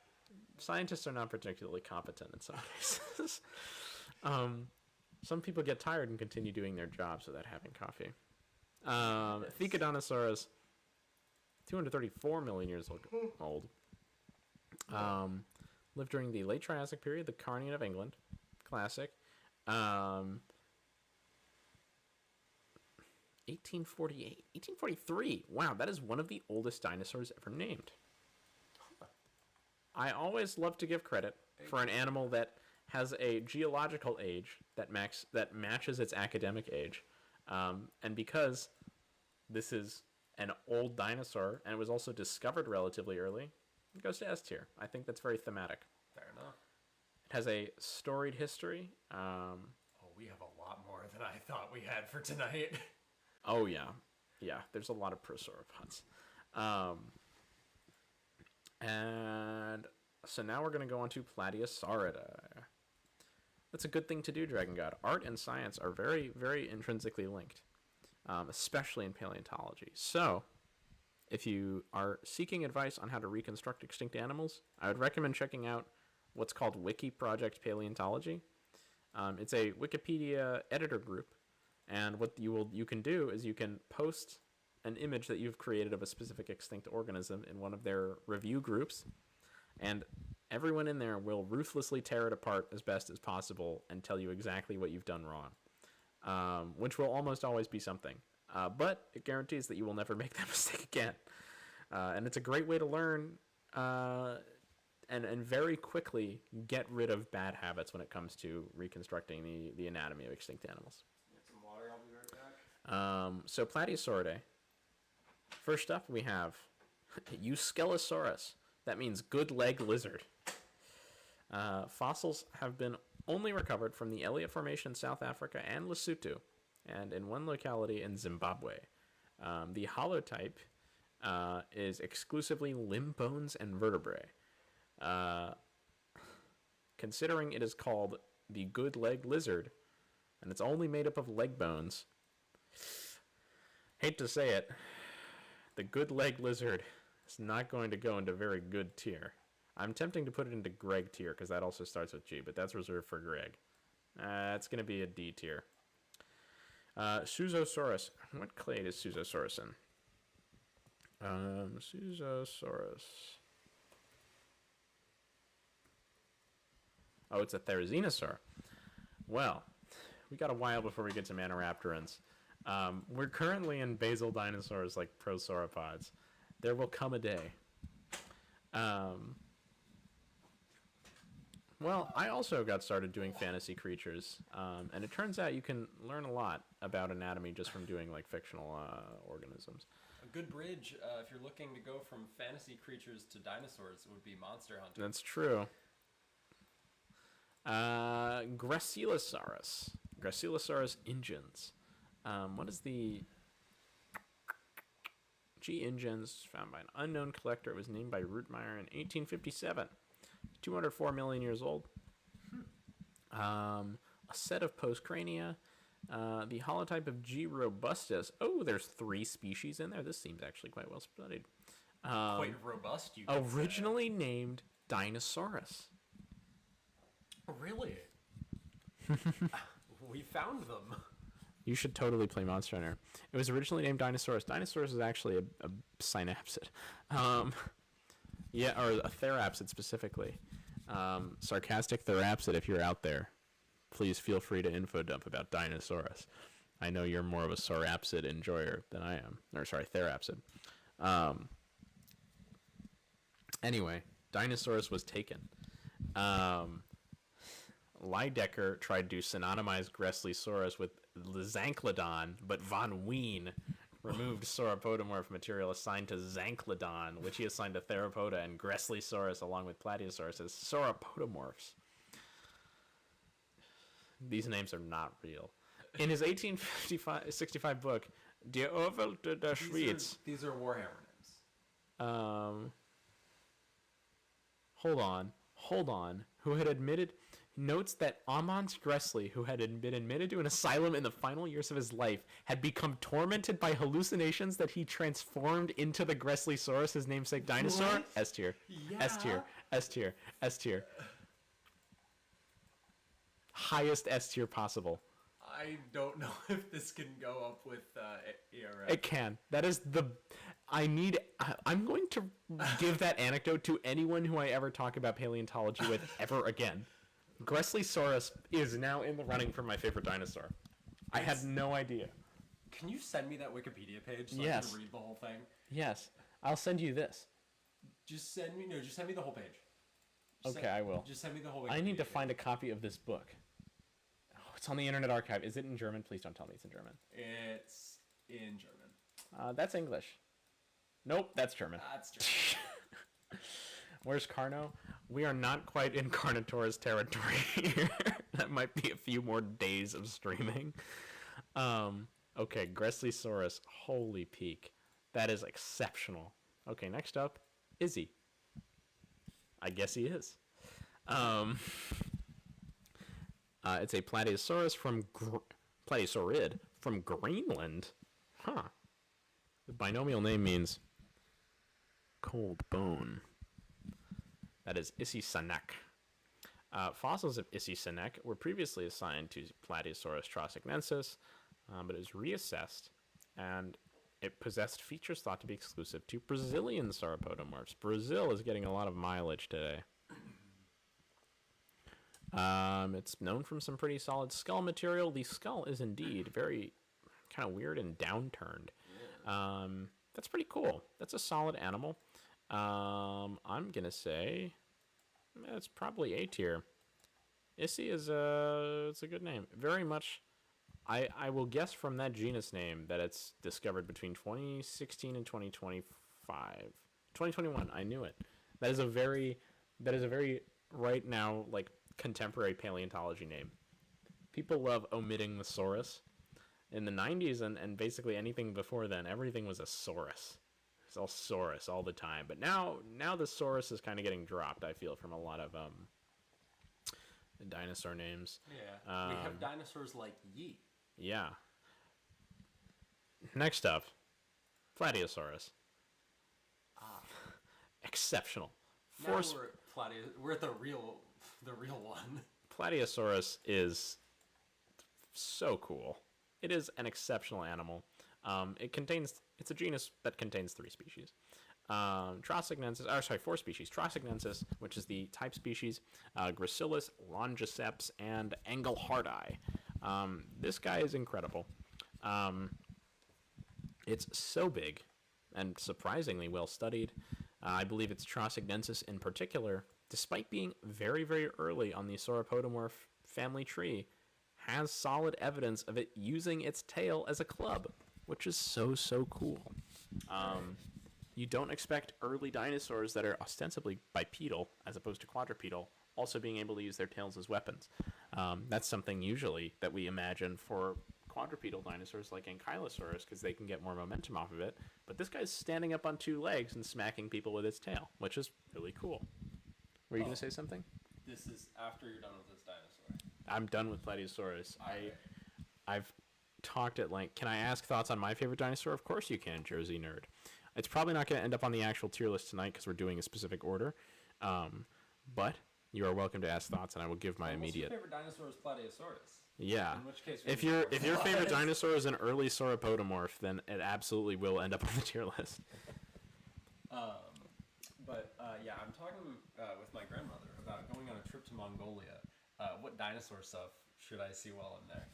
[SPEAKER 1] Scientists are not particularly competent in some cases. Some people get tired and continue doing their jobs without having coffee. Thecodontosaurus, 234 million years old. Lived during the late Triassic period, the Carnian of England. Classic. 1848. 1843. Wow, that is one of the oldest dinosaurs ever named. I always love to give credit for an animal that has a geological age that matches its academic age. And because this is an old dinosaur and it was also discovered relatively early, it goes to S tier. I think that's very thematic.
[SPEAKER 2] Fair enough.
[SPEAKER 1] It has a storied history.
[SPEAKER 2] We have a lot more than I thought we had for tonight.
[SPEAKER 1] Oh, yeah. Yeah, there's a lot of prosauropods. And so now we're going to go on to Plateosauridae. That's a good thing to do, Dragon God. Art and science are very, very intrinsically linked, especially in paleontology. So, if you are seeking advice on how to reconstruct extinct animals, I would recommend checking out what's called Wiki Project Paleontology. It's a Wikipedia editor group, and what you can do is you can post an image that you've created of a specific extinct organism in one of their review groups, and everyone in there will ruthlessly tear it apart as best as possible and tell you exactly what you've done wrong, which will almost always be something. But it guarantees that you will never make that mistake again. And it's a great way to learn and very quickly get rid of bad habits when it comes to reconstructing the anatomy of extinct animals.
[SPEAKER 2] Get some water, I'll be right back.
[SPEAKER 1] So Platysauridae. First up, we have Euskelesaurus. That means good leg lizard. Fossils have been only recovered from the Elliott Formation in South Africa and Lesotho, and in one locality in Zimbabwe. The holotype is exclusively limb bones and vertebrae. Considering it is called the good leg lizard, and it's only made up of leg bones, hate to say it, the good leg lizard is not going to go into very good tier. I'm tempting to put it into Greg tier because that also starts with G, but that's reserved for Greg. It's going to be a D tier. Suzosaurus. What clade is Suzosaurus in? Suzosaurus. Oh, it's a Therizinosaur. Well, we got a while before we get to Maniraptorans. We're currently in basal dinosaurs like prosauropods. There will come a day. Well, I also got started doing fantasy creatures, and it turns out you can learn a lot about anatomy just from doing like fictional organisms.
[SPEAKER 2] A good bridge, if you're looking to go from fantasy creatures to dinosaurs, would be Monster Hunter.
[SPEAKER 1] That's true. Gracilosaurus. Gracilosaurus ingens. What is the... G. ingens, found by an unknown collector. It was named by Rootmeyer in 1857. 204 million years old. A set of postcrania. The holotype of G. robustus. Oh, there's 3 species in there. This seems actually quite well studied.
[SPEAKER 2] Quite robust, you could
[SPEAKER 1] Originally named Dinosaurus.
[SPEAKER 2] say. Really? We found them.
[SPEAKER 1] You should totally play Monster Hunter. It was originally named Dinosaurus. Dinosaurus is actually a synapsid. Yeah, or a therapsid specifically. Sarcastic therapsid, if you're out there, please feel free to info dump about Dinosaurus. I know you're more of a saurapsid enjoyer than I am. Or, sorry, therapsid. Anyway, Dinosaurus was taken. Lydecker tried to synonymize Gresslisaurus with Zanclodon, but von Wien removed sauropodomorph material assigned to Zanclodon, which he assigned to Theropoda, and Gresslisaurus, along with Plateosaurus, as sauropodomorphs. These names are not real. In his 1865 book, Die Urwelt der Schweiz...
[SPEAKER 2] These are Warhammer names.
[SPEAKER 1] Hold on. Who had admitted... notes that Amant Gressly, who had been admitted to an asylum in the final years of his life, had become tormented by hallucinations that he transformed into the Gresslisaurus, his namesake dinosaur.
[SPEAKER 2] What?
[SPEAKER 1] S tier.
[SPEAKER 2] Yeah.
[SPEAKER 1] S tier. S tier. S tier. Highest S tier possible.
[SPEAKER 2] I don't know if this can go up with ERF.
[SPEAKER 1] It can. That is the... I'm going to give that anecdote to anyone who I ever talk about paleontology with ever again. Gresslisaurus is now in the running for my favorite dinosaur. I had no idea.
[SPEAKER 2] Can you send me that Wikipedia page so
[SPEAKER 1] Yes.
[SPEAKER 2] I can read the whole thing?
[SPEAKER 1] Yes. I'll send you this.
[SPEAKER 2] Just send me the whole page.
[SPEAKER 1] Okay, I will.
[SPEAKER 2] Just send me the whole Wikipedia
[SPEAKER 1] I need to
[SPEAKER 2] page.
[SPEAKER 1] find a copy of this book. Oh, it's on the Internet Archive. Is it in German? Please don't tell me it's in German.
[SPEAKER 2] It's in German.
[SPEAKER 1] That's English. Nope, that's German.
[SPEAKER 2] That's German.
[SPEAKER 1] Where's Carno? We are not quite in Carnotaurus territory here. That might be a few more days of streaming. Okay, Gresslisaurus. Holy peak. That is exceptional. Okay, next up, Izzy. I guess he is. It's a Plateosaurid from Greenland. Huh. The binomial name means cold bone. That is Isisanek. Fossils of Isisanek were previously assigned to Plateosaurus trosignensis, but it was reassessed, and it possessed features thought to be exclusive to Brazilian sauropodomorphs. Brazil is getting a lot of mileage today. It's known from some pretty solid skull material. The skull is indeed very kind of weird and downturned. That's pretty cool. That's a solid animal. I'm gonna say it's probably A tier. Issy is it's a good name. Very much. I will guess from that genus name that it's discovered between 2016 and 2025. 2021, I knew it. That is a very right now like contemporary paleontology name. People love omitting the saurus. In the 90s and basically anything before then, everything was a saurus. It's all saurus all the time. But now the saurus is kind of getting dropped, I feel, from a lot of dinosaur names.
[SPEAKER 2] Yeah. We have dinosaurs like Yeet.
[SPEAKER 1] Yeah. Next up, Plateosaurus. Exceptional.
[SPEAKER 2] Now we're at the real one.
[SPEAKER 1] Plateosaurus is so cool. It is an exceptional animal. It's a genus that contains 3 species. 4 species. Trosignensis, which is the type species, Gracilis, Longiceps, and Engelhardti. This guy is incredible. It's so big and surprisingly well studied. I believe it's Trosignensis in particular, despite being very, very early on the sauropodomorph family tree, has solid evidence of it using its tail as a club, which is so, so cool. You don't expect early dinosaurs that are ostensibly bipedal, as opposed to quadrupedal, also being able to use their tails as weapons. That's something usually that we imagine for quadrupedal dinosaurs like Ankylosaurus, because they can get more momentum off of it. But this guy's standing up on 2 legs and smacking people with its tail, which is really cool. Were you going to say something?
[SPEAKER 2] This is after you're done with this dinosaur.
[SPEAKER 1] I'm done with Plateosaurus.
[SPEAKER 2] Okay.
[SPEAKER 1] I've talked at length. Can I ask thoughts on my favorite dinosaur? Of course you can, Jersey nerd. It's probably not going to end up on the actual tier list tonight because we're doing a specific order. But you are welcome to ask thoughts, and I will give my immediate.
[SPEAKER 2] Your favorite dinosaur is Plateosaurus.
[SPEAKER 1] Yeah.
[SPEAKER 2] In which case,
[SPEAKER 1] if your favorite dinosaur is an early sauropodomorph, then it absolutely will end up on the tier list.
[SPEAKER 2] Yeah, I'm talking with my grandmother about going on a trip to Mongolia. What dinosaur stuff should I see while I'm there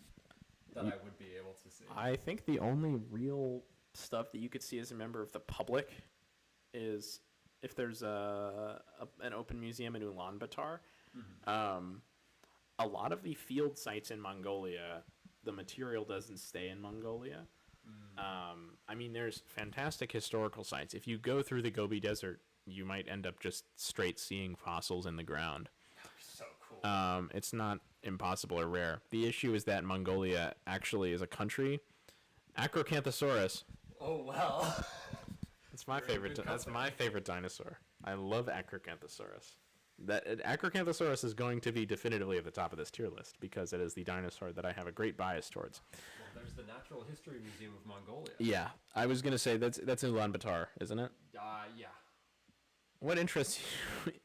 [SPEAKER 2] that I would be able to see?
[SPEAKER 1] I think the only real stuff that you could see as a member of the public is if there's an open museum in Ulaanbaatar. Mm-hmm. A lot of the field sites in Mongolia, the material doesn't stay in Mongolia. I mean, there's fantastic historical sites. If you go through the Gobi Desert, you might end up just straight seeing fossils in the ground.
[SPEAKER 2] That'd be so cool.
[SPEAKER 1] It's not impossible or rare. The issue is that Mongolia actually is a country. Acrocanthosaurus.
[SPEAKER 2] Oh, well.
[SPEAKER 1] That's my favorite. That's my favorite dinosaur. I love Acrocanthosaurus. Acrocanthosaurus is going to be definitively at the top of this tier list because it is the dinosaur that I have a great bias towards.
[SPEAKER 2] Well, there's the Natural History Museum of Mongolia.
[SPEAKER 1] Yeah, I was gonna say that's in Ulaanbaatar, isn't it?
[SPEAKER 2] Yeah.
[SPEAKER 1] What interests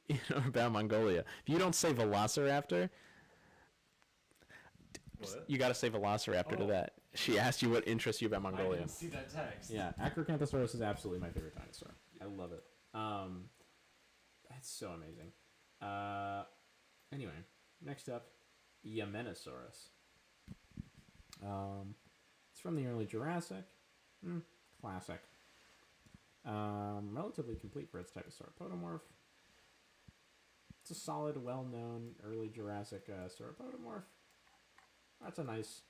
[SPEAKER 1] you about Mongolia? If you don't say Velociraptor,
[SPEAKER 2] what?
[SPEAKER 1] You got to say Velociraptor to that. She asked you what interests you about Mongolia.
[SPEAKER 2] I didn't see that text.
[SPEAKER 1] Yeah, Acrocanthosaurus is absolutely my favorite dinosaur. I love it. That's so amazing. Anyway, next up, Yamenosaurus. It's from the early Jurassic. Classic. Relatively complete for its type of sauropodomorph. It's a solid, well-known early Jurassic sauropodomorph. That's a nice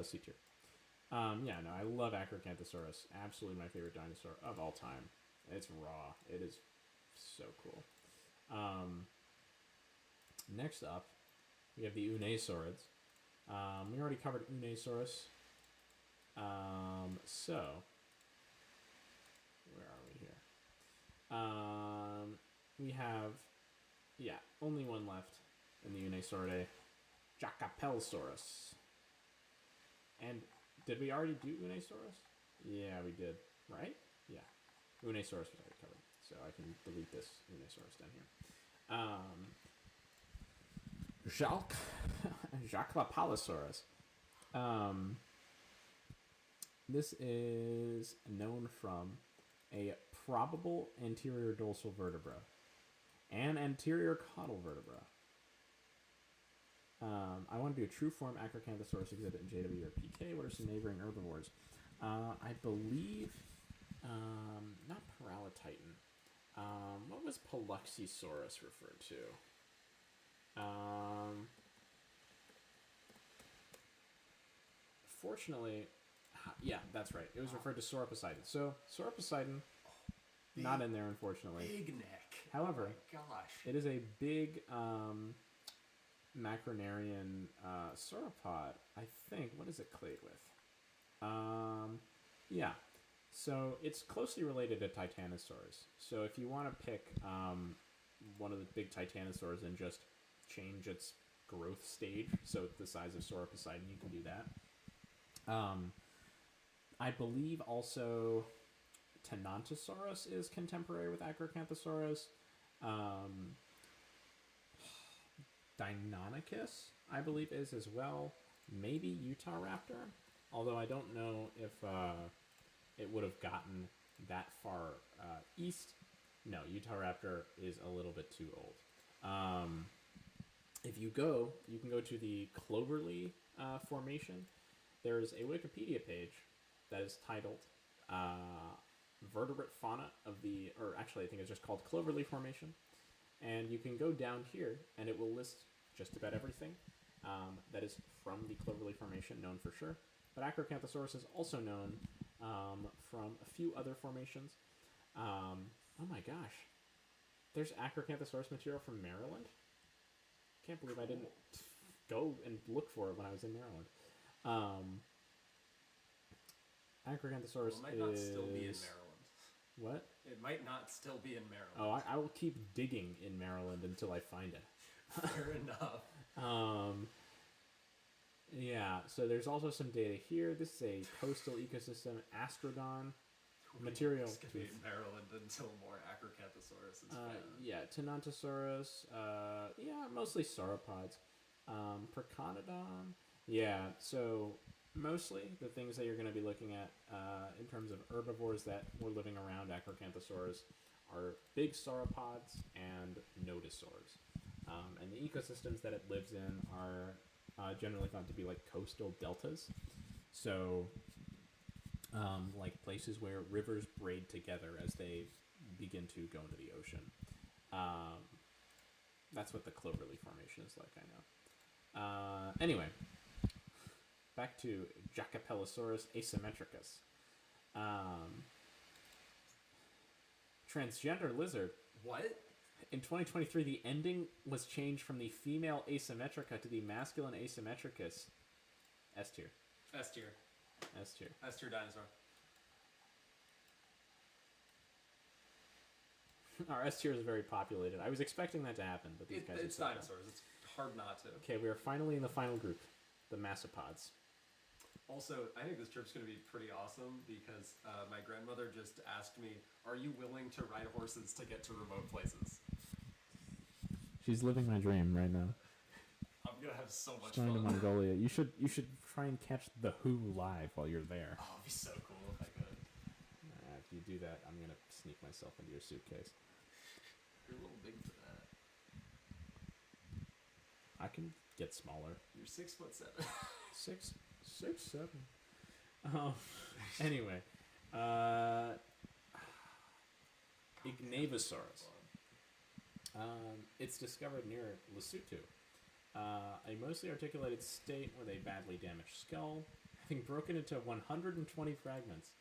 [SPEAKER 1] C tier. I love Acrocanthosaurus. Absolutely my favorite dinosaur of all time. It's raw. It is so cool. Next up, we have the Unasaurids. We already covered Unasaurus. So, where are we here? We have, only one left in the Unasauridae. Jacapelsaurus. And did we already do Unesaurus? Yeah, we did. Right? Yeah. Unesaurus was already covered. So I can delete this Unesaurus down here. Jacapalosaurus. This is known from a probable anterior dorsal vertebra and anterior caudal vertebra. I want to do a true form Acrocanthosaurus exhibit in JW or PK. What are some neighboring herbivores? I believe, not Paralotitan. What was Paluxysaurus referred to? Fortunately, yeah, that's right. It was referred to Sauroposeidon. So, Sauroposeidon, not in there, unfortunately.
[SPEAKER 2] Big neck.
[SPEAKER 1] However,
[SPEAKER 2] oh my gosh.
[SPEAKER 1] it is a big macronarian sauropod, I think. What is it clade with? Yeah. So, it's closely related to Titanosaurs. So, if you want to pick one of the big Titanosaurs and just change its growth stage, so it's the size of Sauroposeidon, you can do that. I believe also Tenontosaurus is contemporary with Acrocanthosaurus. Deinonychus, I believe, is as well. Maybe Utahraptor, although I don't know if it would have gotten that far east. No, Utahraptor is a little bit too old. If you go, you can go to the Cloverleaf Formation. There's a Wikipedia page that is titled Vertebrate Fauna of the, or actually I think it's just called Cloverleaf Formation. And you can go down here and it will list just about everything that is from the Cloverleaf Formation, known for sure. But Acrocanthosaurus is also known from a few other formations. Oh my gosh. There's Acrocanthosaurus material from Maryland? Can't believe I didn't go and look for it when I was in Maryland. Acrocanthosaurus
[SPEAKER 2] It might not still be in Maryland.
[SPEAKER 1] What?
[SPEAKER 2] It might not still be in Maryland.
[SPEAKER 1] Oh, I will keep digging in Maryland until I find it.
[SPEAKER 2] Fair enough.
[SPEAKER 1] Yeah, so there's also some data here. This is a coastal ecosystem, Astrodon. Material.
[SPEAKER 2] It's going to be in Maryland until more Acrocanthosaurus is found.
[SPEAKER 1] Yeah, Tenontosaurus. Yeah, mostly sauropods. Perconodon. Yeah, so mostly the things that you're going to be looking at in terms of herbivores that were living around Acrocanthosaurus are big sauropods and nodosaurs. And the ecosystems that it lives in are generally thought to be like coastal deltas. So, like places where rivers braid together as they begin to go into the ocean. That's what the Cloverleaf Formation is like, I know. Anyway, back to Jacapellosaurus asymmetricus. Transgender lizard.
[SPEAKER 2] What?
[SPEAKER 1] In 2023, the ending was changed from the female asymmetrica to the masculine asymmetricus. S tier.
[SPEAKER 2] S tier.
[SPEAKER 1] S tier.
[SPEAKER 2] S tier dinosaur.
[SPEAKER 1] Our S tier is very populated. I was expecting that to happen, but these guys
[SPEAKER 2] It's
[SPEAKER 1] are so
[SPEAKER 2] dinosaurs. It's hard not to.
[SPEAKER 1] Okay, we are finally in the final group, the Massopods.
[SPEAKER 2] Also, I think this trip's going to be pretty awesome because my grandmother just asked me, "Are you willing to ride horses to get to remote places?"
[SPEAKER 1] She's living my dream right now.
[SPEAKER 2] I'm gonna have so much
[SPEAKER 1] Going to
[SPEAKER 2] fun.
[SPEAKER 1] Mongolia. You should try and catch the Who live while you're there.
[SPEAKER 2] Oh, it'd be so cool if I could.
[SPEAKER 1] If you do that, I'm gonna sneak myself into your suitcase.
[SPEAKER 2] You're a little big for that.
[SPEAKER 1] I can get smaller.
[SPEAKER 2] You're 6'7".
[SPEAKER 1] 6'7". Anyway, Ignavasaurus. It's discovered near Lesotho. A mostly articulated state with a badly damaged skull, having broken into 120 fragments.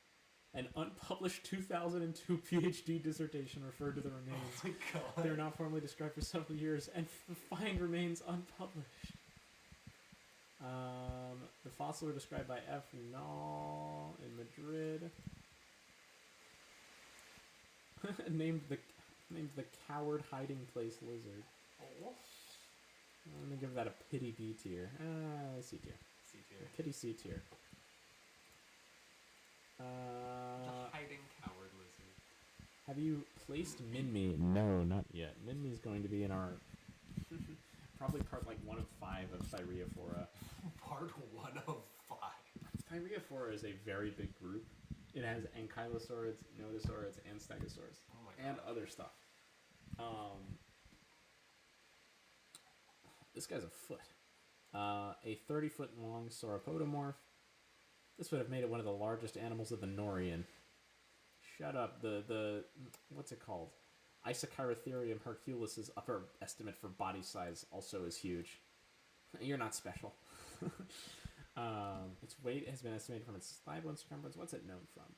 [SPEAKER 1] An unpublished 2002 PhD dissertation referred to the remains.
[SPEAKER 2] Oh my god.
[SPEAKER 1] They were not formally described for several years and find remains unpublished. The fossils are described by F. Nall in Madrid. named the coward hiding place lizard.
[SPEAKER 2] Oh.
[SPEAKER 1] I'm gonna give that a pity B tier. C tier.
[SPEAKER 2] C tier.
[SPEAKER 1] Pity C tier.
[SPEAKER 2] The hiding coward lizard.
[SPEAKER 1] Have you placed Minmi? No, not yet. Minmi's going to be in our probably part like 1 of 5 of Thyreophora.
[SPEAKER 2] Part 1 of 5.
[SPEAKER 1] Thyreophora is a very big group. It has ankylosaurids, nodosaurids, and stegosaurs,
[SPEAKER 2] Oh my god.
[SPEAKER 1] and other stuff. This guy's a foot. A 30-foot long sauropodomorph. This would have made it one of the largest animals of the Norian. Shut up. The what's it called? Isochirotherium hercules' upper estimate for body size also is huge. You're not special. Its weight has been estimated from its thigh bone circumference. What's it known from?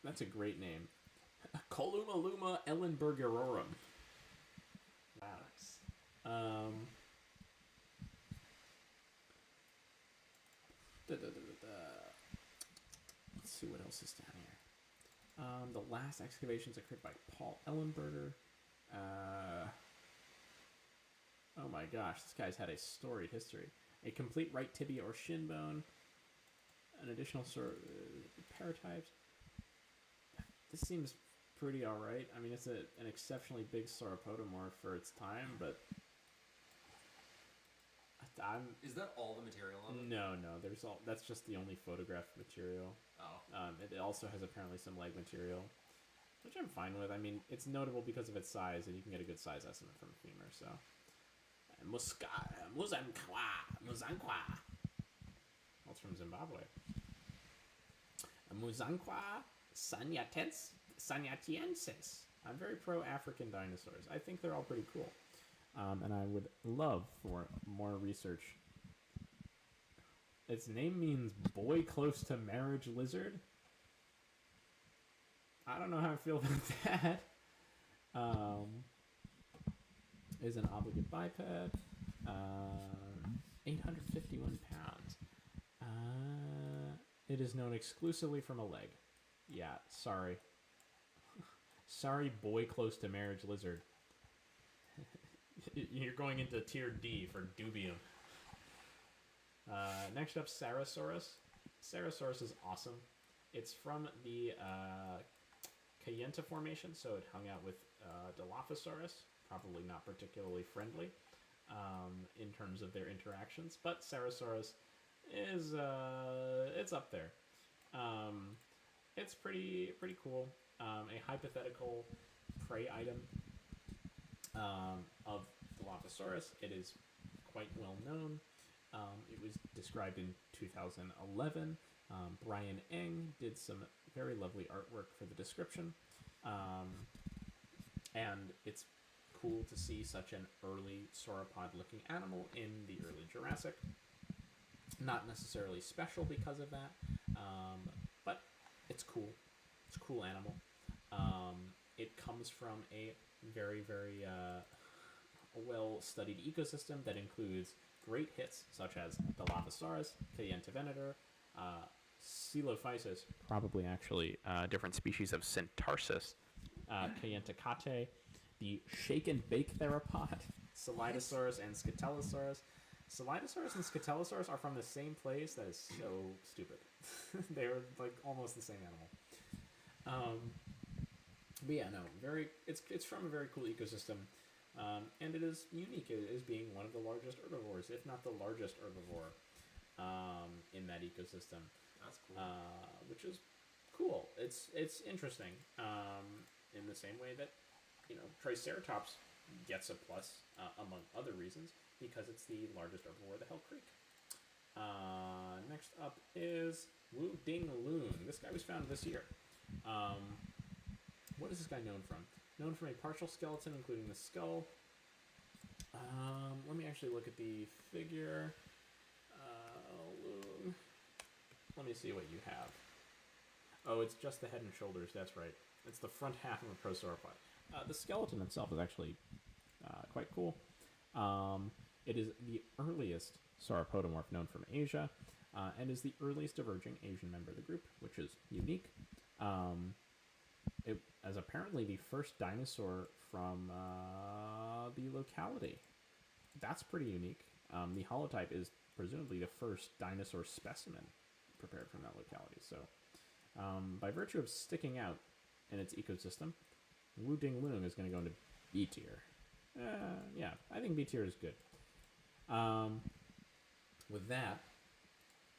[SPEAKER 1] That's a great name. Columaluma ellenbergerorum. Wow.
[SPEAKER 2] Nice.
[SPEAKER 1] Let's see what else is down here. The last excavations occurred by Paul Ellenberger. Oh my gosh, this guy's had a storied history. A complete right tibia or shin bone. An additional paratypes. This seems pretty alright. I mean, it's an exceptionally big sauropodomorph for its time, but
[SPEAKER 2] Is that all the material on it?
[SPEAKER 1] no. That's just the only photographed material.
[SPEAKER 2] Oh.
[SPEAKER 1] It also has apparently some leg material, which I'm fine with. I mean, it's notable because of its size, and you can get a good size estimate from a femur. So, Muzankwa. That's from Zimbabwe. Muzankwa sanyatiensis. I'm very pro-African dinosaurs. I think they're all pretty cool. And I would love for more research. Its name means boy close to marriage lizard. I don't know how I feel about that. Is an obligate biped. 851 pounds. It is known exclusively from a leg. Yeah, sorry. Sorry, boy close to marriage lizard. You're going into tier D for dubium. Next up, Sarasaurus. Sarasaurus is awesome. It's from the Kayenta Formation, so it hung out with Dilophosaurus. Probably not particularly friendly in terms of their interactions, but Sarasaurus is it's up there. It's pretty cool. A hypothetical prey item of Dilophosaurus. It is quite well known. It was described in 2011. Brian Eng did some very lovely artwork for the description. And it's cool to see such an early sauropod-looking animal in the early Jurassic. Not necessarily special because of that, but it's cool. It's a cool animal. It comes from a very, very well-studied ecosystem that includes great hits such as Dilophosaurus, Kayenta venator, Coelophysis, probably actually different species of Centarsus, Kayenta kate, the shake and bake theropod, Solidosaurus and Scutellosaurus. Solidosaurus and Scutellosaurus are from the same place. That is so stupid. They are like almost the same animal. But yeah, no, it's from a very cool ecosystem, and it is unique as being one of the largest herbivores, if not the largest herbivore, in that ecosystem.
[SPEAKER 2] That's cool.
[SPEAKER 1] Which is cool. It's interesting. In the same way that, Triceratops gets a plus, among other reasons, because it's the largest herbivore of the Hell Creek. Next up is Wu Ding Loon. This guy was found this year. What is this guy known from? Known from a partial skeleton, including the skull. Let me actually look at the figure. Loon. Let me see what you have. Oh, it's just the head and shoulders. That's right. It's the front half of a prosauropod. The skeleton itself is actually quite cool. It is the earliest sauropodomorph known from Asia, and is the earliest diverging Asian member of the group, which is unique. as apparently the first dinosaur from the locality. That's pretty unique. The holotype is presumably the first dinosaur specimen prepared from that locality. So, by virtue of sticking out in its ecosystem, Wu Ding Lung is going to go into B tier. Yeah, I think B tier is good. With that,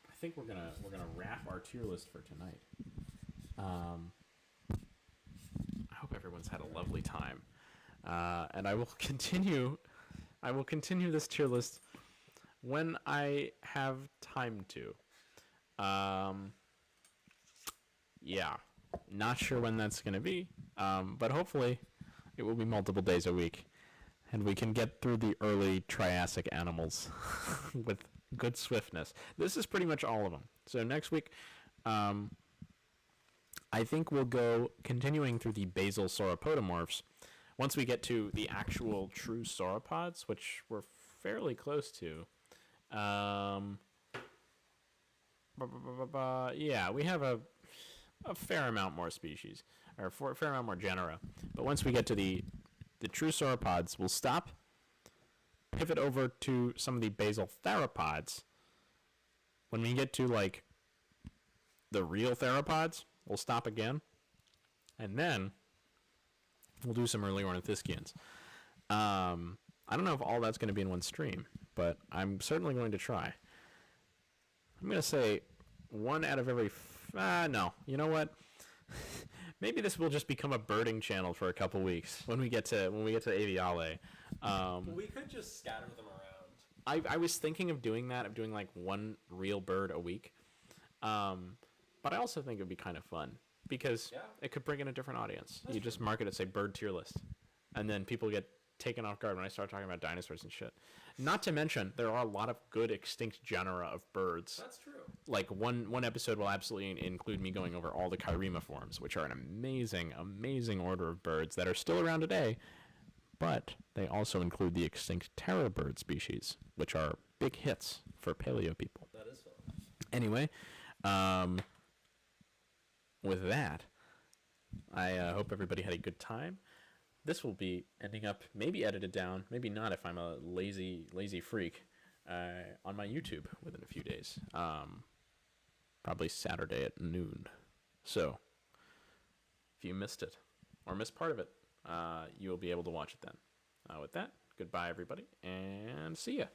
[SPEAKER 1] I think we're gonna wrap our tier list for tonight. I hope everyone's had a lovely time, and I will continue. I will continue this tier list when I have time to. Yeah, not sure when that's gonna be, but hopefully it will be multiple days a week, and we can get through the early Triassic animals with good swiftness. This is pretty much all of them. So next week, I think we'll go continuing through the basal sauropodomorphs. Once we get to the actual true sauropods, which we're fairly close to, yeah, we have a fair amount more species, or a fair amount more genera. But once we get to the true sauropods, we'll stop, pivot over to some of the basal theropods. When we get to like the real theropods, we'll stop again, and then we'll do some early ornithischians. I don't know if all that's going to be in one stream, but I'm certainly going to try. I'm going to say one out of every... no, you know what? Maybe this will just become a birding channel for a couple weeks when we get to Aviale.
[SPEAKER 2] We could just scatter them around.
[SPEAKER 1] I was thinking of doing that, of doing like one real bird a week. But I also think it would be kind of fun because it could bring in a different audience. That's just mark it as, say, bird tier list. And then people get taken off guard when I start talking about dinosaurs and shit. Not to mention, there are a lot of good extinct genera of birds.
[SPEAKER 2] That's true.
[SPEAKER 1] Like, one episode will absolutely include me going over all the Chiremophorbs, which are an amazing, amazing order of birds that are still around today. But they also include the extinct terror bird species, which are big hits for paleo people.
[SPEAKER 2] That is fun.
[SPEAKER 1] Anyway, with that, I hope everybody had a good time. This will be ending up maybe edited down, maybe not if I'm a lazy freak, on my YouTube within a few days. Probably Saturday at noon. So, if you missed it, or missed part of it, you will be able to watch it then. With that, goodbye everybody, and see ya.